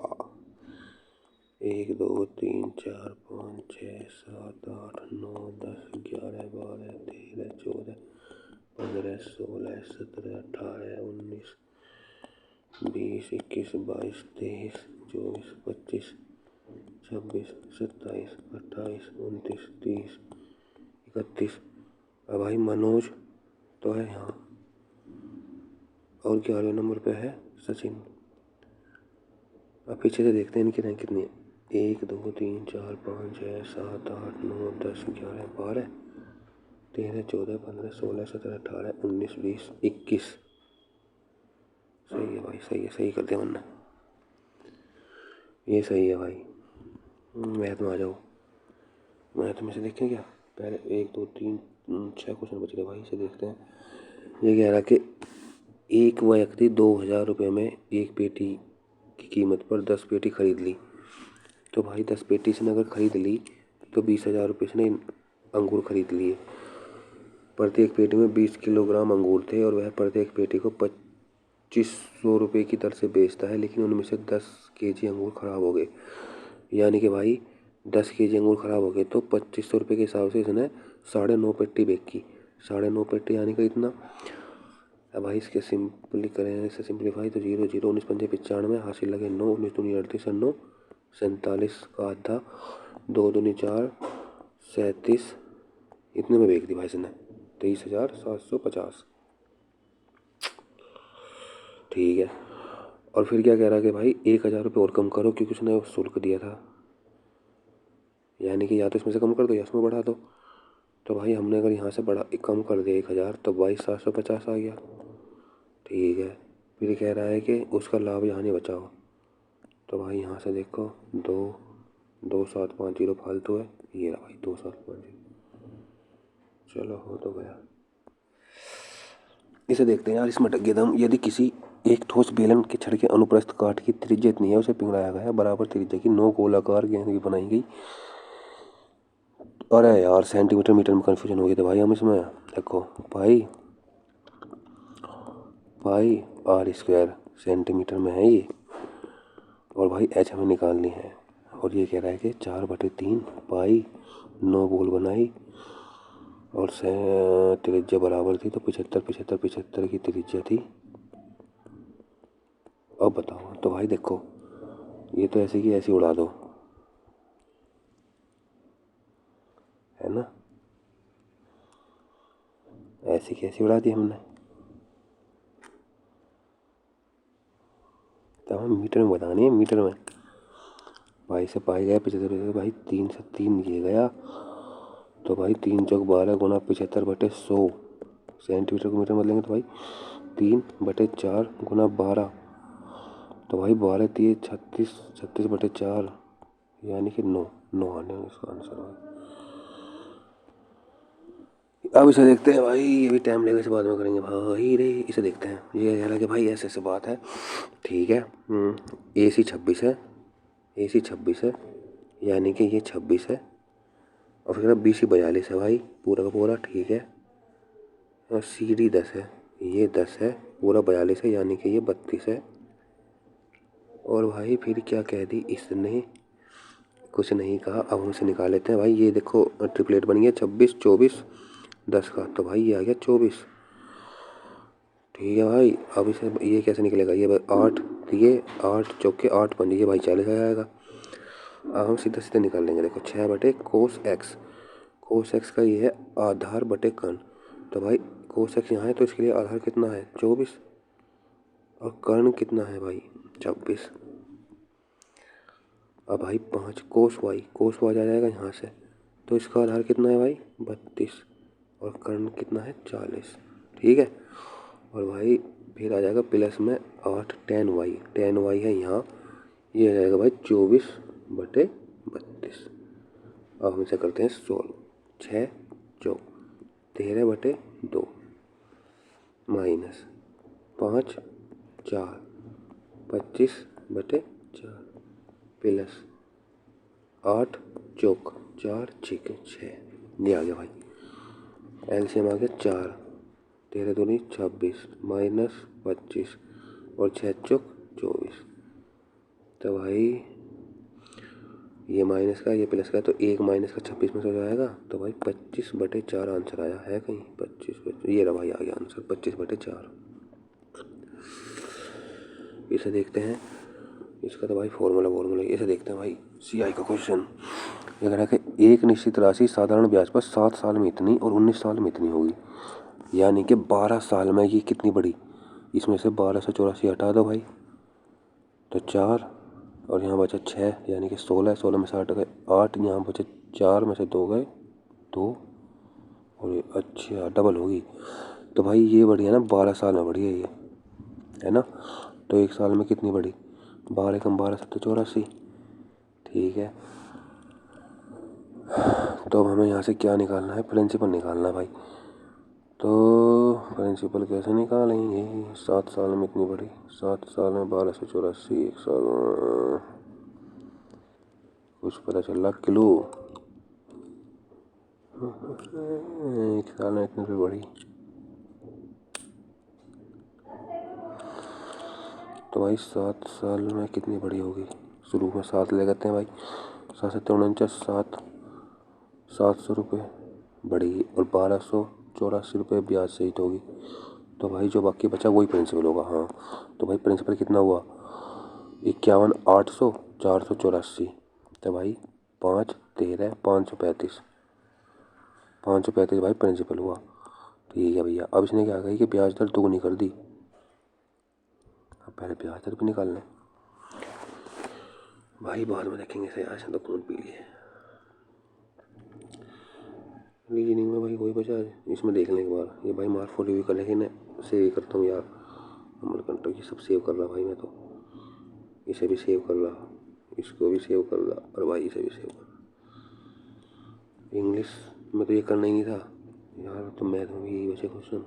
1 2 3 4 5 6 7 8 9 10 11 12 13 14 15 16 17 18 19 20 21 22 23 24 25 26 27 28 29 30 31। अब भाई मनोज तो है यहाँ, और 11वें नंबर पे है सचिन। अब पीछे से देखते हैं इनकी रैंक कितनी है। 1 2 3 4 5 6 7 8 9 10 11 12 13 14 15 16 17 18 19 20 21। सही है भाई, सही है, सही कर दिया वरना, ये सही है भाई। मैथ में आ जाओ, मैथ में से देखें क्या। पहले 1 2 3 6 क्वेश्चन बच रहे भाई, इसे देखते हैं। ये कह रहा कि एक व्यक्ति 2000 रुपये में एक पेटी की कीमत पर 10 पेटी खरीद ली। तो भाई 10 पेटी इसने अगर खरीद ली तो 20,000 रुपये इसने अंगूर खरीद लिए। प्रत्येक पेटी में 20 किलोग्राम अंगूर थे और वह प्रत्येक पेटी को 2500 रुपये की दर से बेचता है, लेकिन उनमें से 10 केजी अंगूर खराब हो गए। यानी कि भाई 10 केजी अंगूर खराब हो गए, तो 2500 रुपये के हिसाब से इसने 9.5 पेटी बेची। 9.5 पेटी यानी कि इतना। अब भाई इसके सिंपली करें, इसे सिंपलीफाई, तो 0 0 19 पंजे 95, हासिल लगे 9, 19 दूनी 38 9 47 का आधा, 2 दूनी 4 37, इतने में बेच दी भाई इसने 23,750, ठीक है। और फिर क्या कह रहा है कि भाई 1,000 रुपये और कम करो, क्योंकि उसने शुल्क दिया था, यानी कि या तो इसमें से कम कर दो या इसमें बढ़ा दो। तो भाई हमने अगर यहाँ से बढ़ा कम कर दिया 1,000, तो 22,750 आ गया, ठीक है। फिर कह रहा है कि उसका लाभ यहाँ नहीं बचा हो, तो भाई यहाँ से देखो 2,750 फालतू है, ये रहा भाई 2,750। चलो हो तो गया। इसे देखते हैं यार, इसमें अटक गया दम। यदि किसी एक ठोस बेलन के छड़ के अनुप्रस्थ काट की त्रिज्या इतनी है, उसे पिघलाया गया बराबर त्रिज्या की 9 गोलाकार गेंद भी बनाई गई। अरे यार सेंटीमीटर मीटर में कन्फ्यूजन हो गया था भाई हम इसमें। देखो भाई भाई r² सेंटीमीटर में है ये, और भाई h हमें निकालनी है। और ये कह रहा है कि 4/3 पाई 9 गोल बनाई, और त्रिज्या बराबर थी, तो 75 75 75 की त्रिज्या थी। अब बताओ, तो भाई देखो ये तो ऐसे की ऐसी उड़ा दो, है ना, ऐसी कैसी उड़ा दी हमने। तो हमें मीटर में बतानी है, मीटर में। भाई से पाई गया 75, भाई 3 से 3 ये गया, तो भाई 3 चौक 12 गुना 75/100 सेंटीमीटर को मीटर में बदलेंगे, तो भाई 3/4 गुना 12, तो भाई 12 3 36, 36/4, यानी कि 9 9 आने इसका आंसर। अब इसे देखते हैं भाई, ये भी टाइम लगेगा, इसे बाद में करेंगे भाई रे। इसे देखते हैं, ये कह रहा है कि भाई ऐसे ऐसे बात है, ठीक है। AC 26 है, AC 26 है, यानी कि ये 26 है। और फिर BC 42 है भाई, पूरा का पूरा, ठीक है। और CD 10 है, ये 10 है, पूरा 42 है, यानी कि ये 32 है। और भाई फिर क्या कह दी इसने, कुछ नहीं कहा। अब हम इसे निकाल लेते हैं भाई। ये देखो ट्रिपलेट बन गया 26 24 10 का, तो भाई ये आ गया 24, ठीक है भाई। अब इसे ये कैसे निकलेगा, ये 8 दिए, 8 चौके 8 पंजे, ये भाई 40 आ जाएगा। अब हम सीधा सीधा निकाल लेंगे, देखो 6 बटे कोस एक्स, कोस एक्स का ये है आधार बटे कर्ण। तो भाई कोस एक्स यहाँ है, तो इसके लिए आधार कितना है 24, और कर्ण कितना है भाई 26। अब भाई 5 कोस वाई आ जाएगा यहाँ से, तो इसका आधार कितना है भाई 32, और कर्ण कितना है 40, ठीक है। और भाई फिर आ जाएगा प्लस में 8 टेन वाई है यहाँ, ये आ जाएगा भाई 24 बटे 32। अब हम इसे करते हैं सोल्व। 6 चौक 13 बटे 2 माइनस 5 4 25 बटे 4 प्लस 8 चौक 4 छिके 6, ये आ गया भाई। एलसीएम आ गया 4, 13 दूनी 26 माइनस 25 और 6 चौक 24। तो भाई ये माइनस का ये प्लस का, तो एक माइनस का 26 में से हो जाएगा, तो भाई 25 बटे 4 आंसर आया है कहीं। 25 ये रहा भाई, आ गया आंसर 25 बटे 4। इसे देखते हैं, इसका तो भाई फॉर्मूला इसे देखते हैं भाई। CI का क्वेश्चन ये कह रहा है कि एक निश्चित राशि साधारण ब्याज पर 7 साल में इतनी और 19 साल में इतनी होगी, यानी कि 12 साल में ये कितनी बड़ी। इसमें से 1284 हटा दो भाई, तो 4, और यहाँ बचा 6, यानी कि 16, 16 में से 8 गए 8, यहाँ बचे 4 में से 2 गए 2, और ये अच्छा डबल होगी। तो भाई ये बढ़ी है ना, 12 साल में बढ़ी है ये, है ना। तो एक साल में कितनी बढ़ी, 12 कम 12 7 84, ठीक है। तो अब हमें यहाँ से क्या निकालना है, प्रिंसिपल निकालना है भाई। तो प्रिंसिपल कैसे निकालेंगे, 7 साल में इतनी बड़ी, 7 साल में 1284, एक साल में कुछ पता चल रहा किलो, एक साल में इतनी बड़ी। तो भाई 7 साल में कितनी बड़ी होगी, शुरू में 7 ले लेते हैं भाई, 7 7 49, 700 रुपये बढ़ी, और 1284 रुपये ब्याज सहित होगी। तो भाई जो बाकी बचा वही प्रिंसिपल होगा। हाँ, तो भाई प्रिंसिपल कितना हुआ 51 800 484, तो भाई 5 13 535, 535 भाई प्रिंसिपल हुआ, ठीक है भैया। अब इसने क्या कही कि ब्याज दर दोगुनी कर दी। अब पहले ब्याज दर भी निकाल लें भाई, बाद में देखेंगे इसे, आज तो खून पी लिए। रीजनिंग में भाई वही बचा है, इसमें देख लें एक बार। ये भाई मार्क फोटो भी कर लेंगे ना, सेव करता हूँ यार, अमर कंटक ये सब सेव कर रहा भाई मैं तो। इसे भी सेव कर रहा, इसको भी सेव कर रहा, और भाई इसे भी सेव कर रहा। इंग्लिश में तो ये करना ही नहीं था यार, तो मैथ में भी यही बचे क्वेश्चन,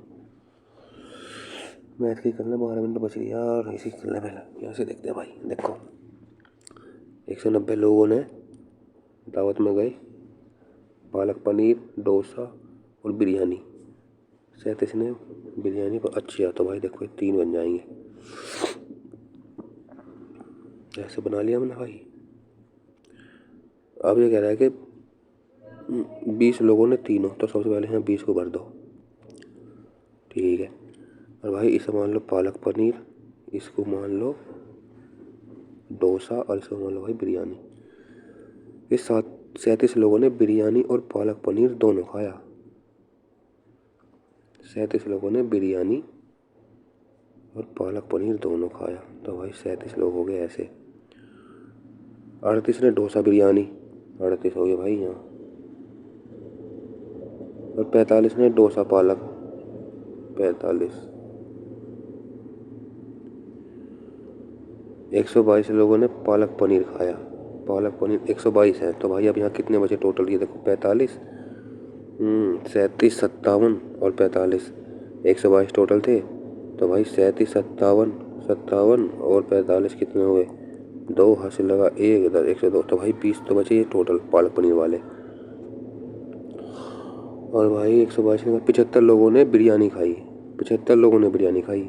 मैथ की करना। 12 मिनट बच गई यार, इसी करना पहले। यहाँ से देखते हैं भाई, देखो 190 लोगों ने दावत में गए, पालक पनीर डोसा और बिरयानी, 37 ने बिरयानी पर। अच्छा तो भाई देखो 3 बन जाएंगे, ऐसे बना लिया हमने भाई। अब ये कह रहा है कि 20 लोगों ने तीनों, तो सबसे पहले यहाँ 20 को भर दो, ठीक है। और भाई इसे मान लो पालक पनीर, इसको मान लो डोसा, और इसको मान लो भाई बिरयानी। ये 37 लोगों ने बिरयानी और पालक पनीर दोनों खाया, 37 लोगों ने बिरयानी और पालक पनीर दोनों खाया, तो भाई 37 लोग हो गए ऐसे। 38 ने डोसा बिरयानी, 38 हो गया भाई यहाँ। और 45 ने डोसा पालक, 45। 122 लोगों ने पालक पनीर खाया, पालक पनीर 122 है। तो भाई अब यहाँ कितने बचे टोटल, ये देखो 45 37, 57 और 45, 122 टोटल थे। तो भाई 37, 57, 57 और 45 कितने हुए? 2 हाथ से लगा 1 इधर 102, तो भाई 20 तो बचे ये टोटल पालक पनीर वाले। और भाई 122 में 75 लोगों ने बिरयानी खाई, 75 लोगों ने बिरयानी खाई,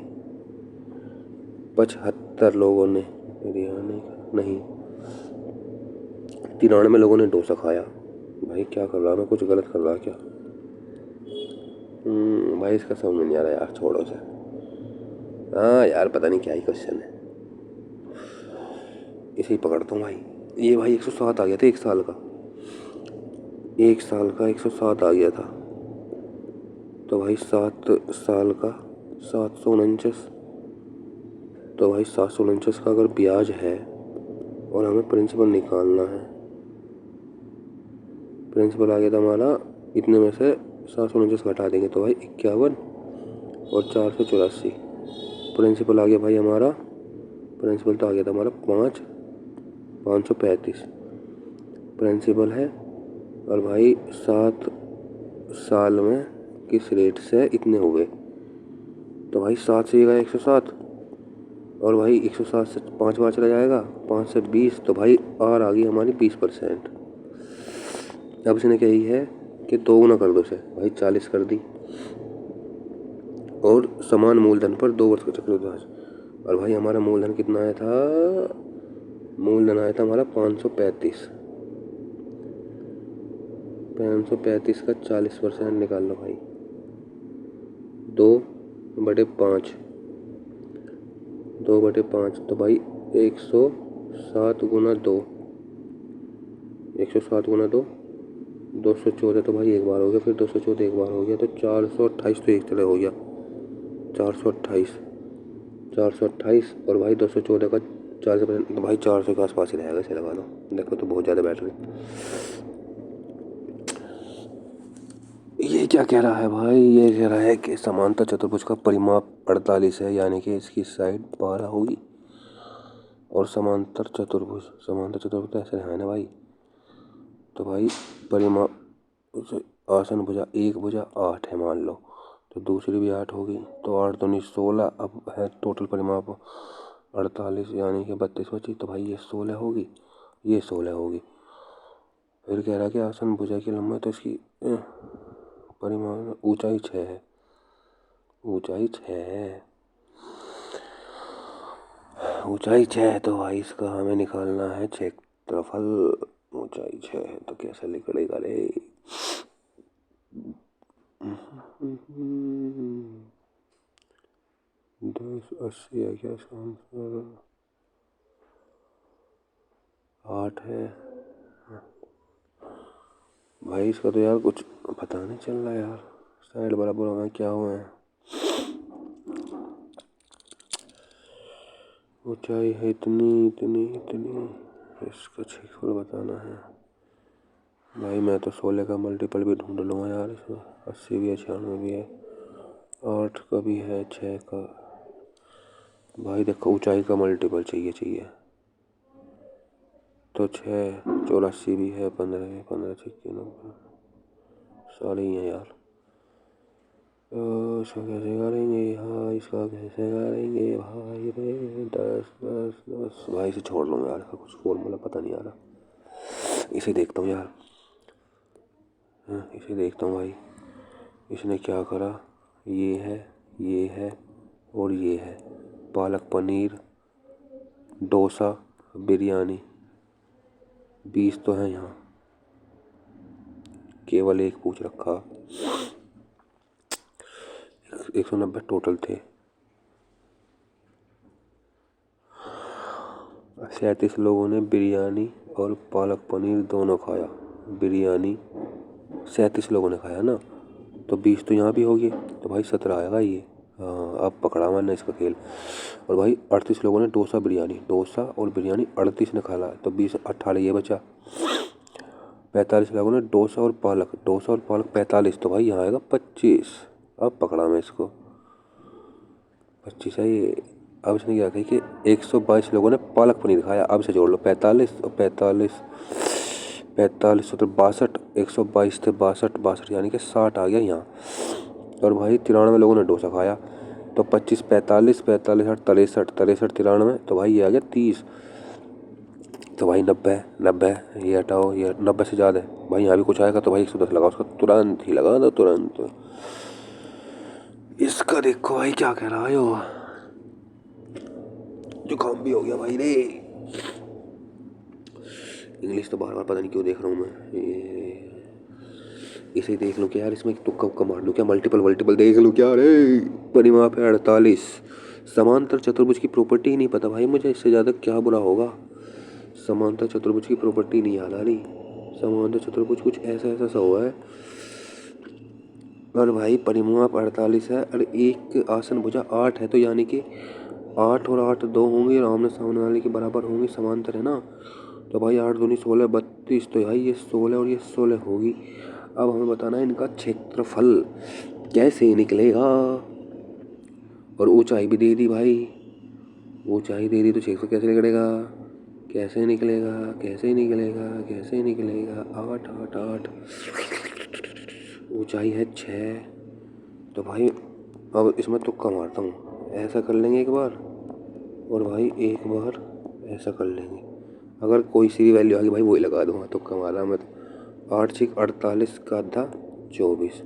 75 लोगों ने बिरयानी नहीं, 93 लोगों ने डोसा खाया। भाई क्या कर रहा, मैं कुछ गलत कर रहा क्या? भाई इसका समझ में नहीं आ रहा यार, छोड़ो से। हाँ यार पता नहीं क्या ही क्वेश्चन है, इसे ही पकड़ता हूँ भाई। ये भाई 107 आ गया था 1 साल का, 1 साल का 107 आ गया था। तो भाई 7 साल का 749, तो भाई 749 का अगर ब्याज है और हमें प्रिंसिपल निकालना है, प्रिंसिपल आ गया था हमारा, इतने में से 749 घटा देंगे तो भाई 51 और 484। प्रिंसिपल आ गया भाई हमारा, प्रिंसिपल तो आ गया था हमारा 535 प्रिंसिपल है। और भाई 7 साल में किस रेट से इतने हो गए? तो भाई 7 से गया 107, और भाई 107 से 5 बार चला जाएगा, 5 से 20, तो भाई और आ गई हमारी 20%। अब इसने कही है कि 2 गुना कर दो इसे, भाई 40 कर दी, और समान मूलधन पर 2 वर्ष का चक्रवृद्धि। और भाई हमारा मूलधन कितना आया था? मूलधन आया था हमारा 535, 535 का 40% निकाल लो भाई, 2/5, 2/5, तो भाई 107 गुना 2, 107 गुना 2, 214। तो भाई एक बार हो गया, फिर 214 एक बार हो गया, तो 428 तो एक तरह हो गया, 428, 428 और भाई 214 का 40%, तो भाई 400 के आसपास ही रहेगा, इसे लगा दो। देखो तो बहुत ज़्यादा बैटरी। ये क्या कह रहा है भाई? ये कह रहा है कि समांतर चतुर्भुज का परिमाप 48 है, यानी कि इसकी साइड 12 होगी। और समांतर चतुर्भुज तो ऐसे है ना भाई। तो भाई परिमाप आसन भुजा, एक भुजा 8 है मान लो, तो दूसरी भी 8 होगी, तो 8 दूनी 16। अब है टोटल परिमाप 48, यानी कि 32 बची, तो भाई ये 16 होगी, ये 16 होगी। फिर कह रहा कि आसन भुजा की लंबाई, तो इसकी परिमाण ऊंचाई 6 है, ऊंचाई 6 है, ऊंचाई 6 है, तो भाई इसका हमें निकालना है क्षेत्रफल। ऊंचाई 6 है तो कैसे निकलेगा रे? 1080 है क्या इसका आंसर? 8 है भाई। इसका तो यार कुछ पता नहीं चल रहा यार, साइड बराबर हमें क्या हुआ है। ऊंचाई है इतनी इतनी इतनी, इसका क्षेत्रफल बताना है भाई। मैं तो 16 का मल्टीपल भी ढूंढ लूँगा यार, इसमें 80 भी है, 96 भी है, 8 का भी है, 6 का। भाई देखो ऊंचाई का मल्टीपल चाहिए, तो 6, 84 भी है, 15, 15 6 90, सारे ही हैं यार। तो इसका कैसे करेंगे? हाँ इसका कैसे करेंगे भाई रे? 10 10 10 भाई से छोड़ लूँगा यार, इसका कुछ फॉर्मूला पता नहीं आ रहा। इसे देखता हूँ यार, इसे देखता हूँ भाई। इसने क्या करा? ये है और ये है, पालक पनीर, डोसा, बिरयानी, 20 तो है यहाँ, केवल एक पूछ रखा, 190 टोटल थे। 37 लोगों ने बिरयानी और पालक पनीर दोनों खाया। बिरयानी 37 लोगों ने खाया ना, तो 20 तो यहाँ भी होगी, तो भाई 17 आएगा ये। हाँ अब पकड़ा मैंने इसका खेल। और भाई 38 लोगों ने डोसा और बिरयानी 38 ने खाया, तो 20 18 ये बचा। 45 लोगों ने डोसा और पालक 45, तो भाई यहाँ आएगा 25। अब पकड़ा मैं इसको, 25 है ये। अब इसने क्या कहा कि 122 लोगों ने पालक पनीर खाया, अब से जोड़ लो 45 और 45, 45 17 62, 122 थे 62 62 यानी कि 60 आ गया यहाँ। और भाई 93 लोगों ने डोसा खाया, तो 25 45 45 8 63 63 93, तो भाई ये आ गया 30। तो भाई 90 90 ये हटाओ, ये 90 से ज़्यादा है भाई। यहाँ भी कुछ आएगा तो भाई 110 लगाओ, उसका तुरंत ही लगा दो तुरंत। इसका देखो भाई क्या कह रहा है, यो जुकाम भी हो गया भाई रे। इंग्लिश तो बार बार पता नहीं क्यों देख रहा हूँ मैं, इसे देख लूँ क्या यार, इसमें तुक्का उक्का मार लूँ क्या, मल्टीपल मल्टीपल देख लूँ क्या रे। परिमाप है 48। समांतर चतुर्भुज की प्रॉपर्टी ही नहीं पता भाई मुझे, इससे ज़्यादा क्या बुरा होगा। समांतर चतुर्भुज की प्रॉपर्टी नहीं याद आ रही। समांतर चतुर्भुज कुछ ऐसा ऐसा सा हुआ है। और भाई परिमाप 48 है, और एक आसन भुजा 8 है, तो यानी कि 8 और 8 2 होंगे और आमने सामने वाले के बराबर होंगे, समांतर है ना। तो भाई 8 दूनी 16 32, तो भाई ये 16 और ये 16 होगी। अब हमें बताना है इनका क्षेत्रफल कैसे निकलेगा। और ऊंचाई भी दे दी भाई, ऊंचाई दे दी तो क्षेत्र कैसे निकलेगा, कैसे निकलेगा, कैसे निकलेगा, कैसे निकलेगा। 8 8 8, ऊंचाई है 6। तो भाई अब इसमें तुक्का मारता हूँ, ऐसा कर लेंगे एक बार, और भाई एक बार ऐसा कर लेंगे। अगर कोई सी भी वैल्यू आ गई भाई वही लगा दूँगा, तुक्का मारा मैं तो। 8 6 48 का आधा 24,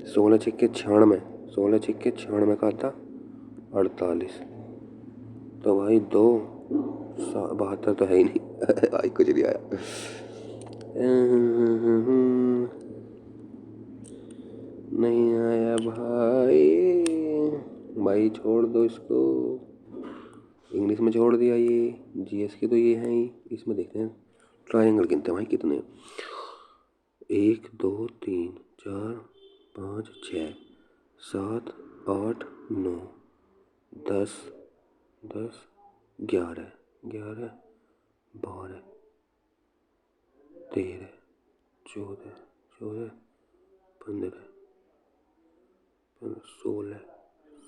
16 6 96, 16 6 96 का आधा 48। तो भाई 2 72 तो है ही नहीं भाई कुछ नहीं आया। नहीं आया भाई, भाई छोड़ दो इसको, इंग्लिश में छोड़ दिया ये। जीएस के तो ये है ही, इसमें देखते हैं ट्रायंगल गिनते हैं भाई कितने। 1 2 3 4 5 6 7 8 9 10 10 11 11 12 13 14 14 15 16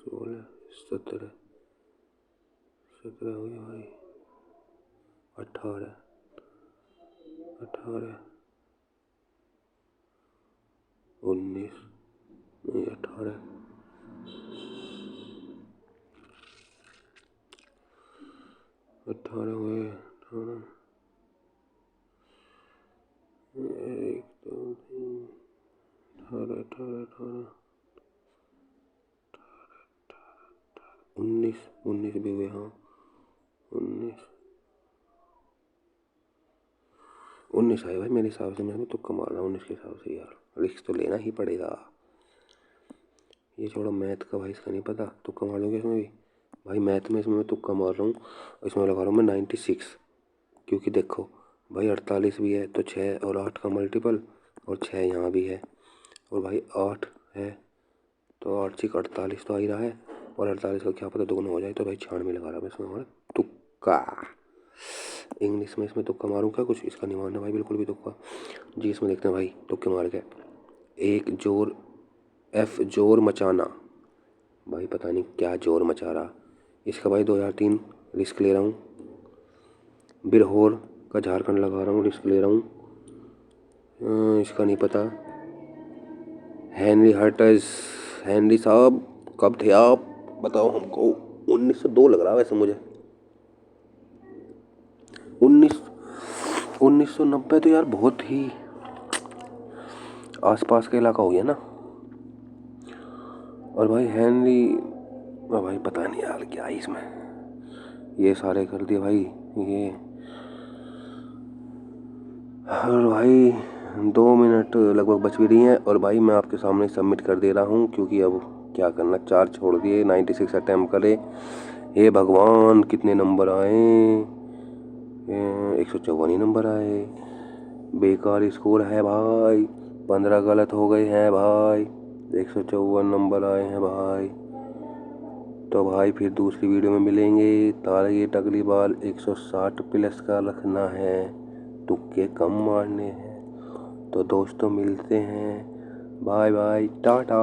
16 17 17 हो गया भाई, 18 18 19 नहीं 18 18 हुए 18 1 2 3 18 18 18 19 19 भी हुए, हाँ 19 19 आए भाई मेरे हिसाब से। मैं तुक्का मार रहा हूँ 19 के हिसाब से यार, रिस्क तो लेना ही पड़ेगा। ये छोड़ो मैथ का भाई, इसका नहीं पता, तुक्का मार लूँगा इसमें भी भाई। मैथ में इसमें मैं तुक्का मार रहा हूँ, इसमें लगा रहा हूँ मैं 96, क्योंकि देखो भाई 48 भी है तो 6 और 8 का मल्टीपल, और 6 यहाँ भी है, और भाई 8 है तो 8 6 48 तो आ ही रहा है, और 48 का क्या पता दोनों हो जाए, तो भाई 96 लगा रहा हूँ इसमें हमारा तुक्का। इंग्लिश में इसमें तुक्का मारूँ क्या कुछ, इसका नहीं मारना भाई बिल्कुल भी तुक्का। जी इसमें देखते हैं भाई तुक्के मार के। एक जोर एफ जोर मचाना, भाई पता नहीं क्या जोर मचा रहा इसका भाई। 2003 रिस्क ले रहा हूँ। बिरहोर का झारखंड लगा रहा हूँ, रिस्क ले रहा हूँ। इसका नहीं पता। हेनरी हर्टज, हेनरी साहब कब थे आप बताओ हमको। 1902 लग रहा है वैसे मुझे। 1990 तो यार बहुत ही आसपास का इलाका हो गया ना। और भाई हेनरी, भाई पता नहीं यार क्या है इसमें, ये सारे कर दिए भाई ये। और भाई 2 मिनट लगभग बच भी रही हैं, और भाई मैं आपके सामने सबमिट कर दे रहा हूँ, क्योंकि अब क्या करना, 4 छोड़ दिए। 96 अटैम्प्ट करे, हे भगवान कितने नंबर आए, 154 ही नंबर आए। बेकार स्कोर है भाई, 15 गलत हो गए हैं भाई, 154 नंबर आए हैं भाई। तो भाई फिर दूसरी वीडियो में मिलेंगे। टारगेट अगली बार 160 प्लस का रखना है, तुक्के कम मारने हैं। तो दोस्तों मिलते हैं, बाय बाय टाटा।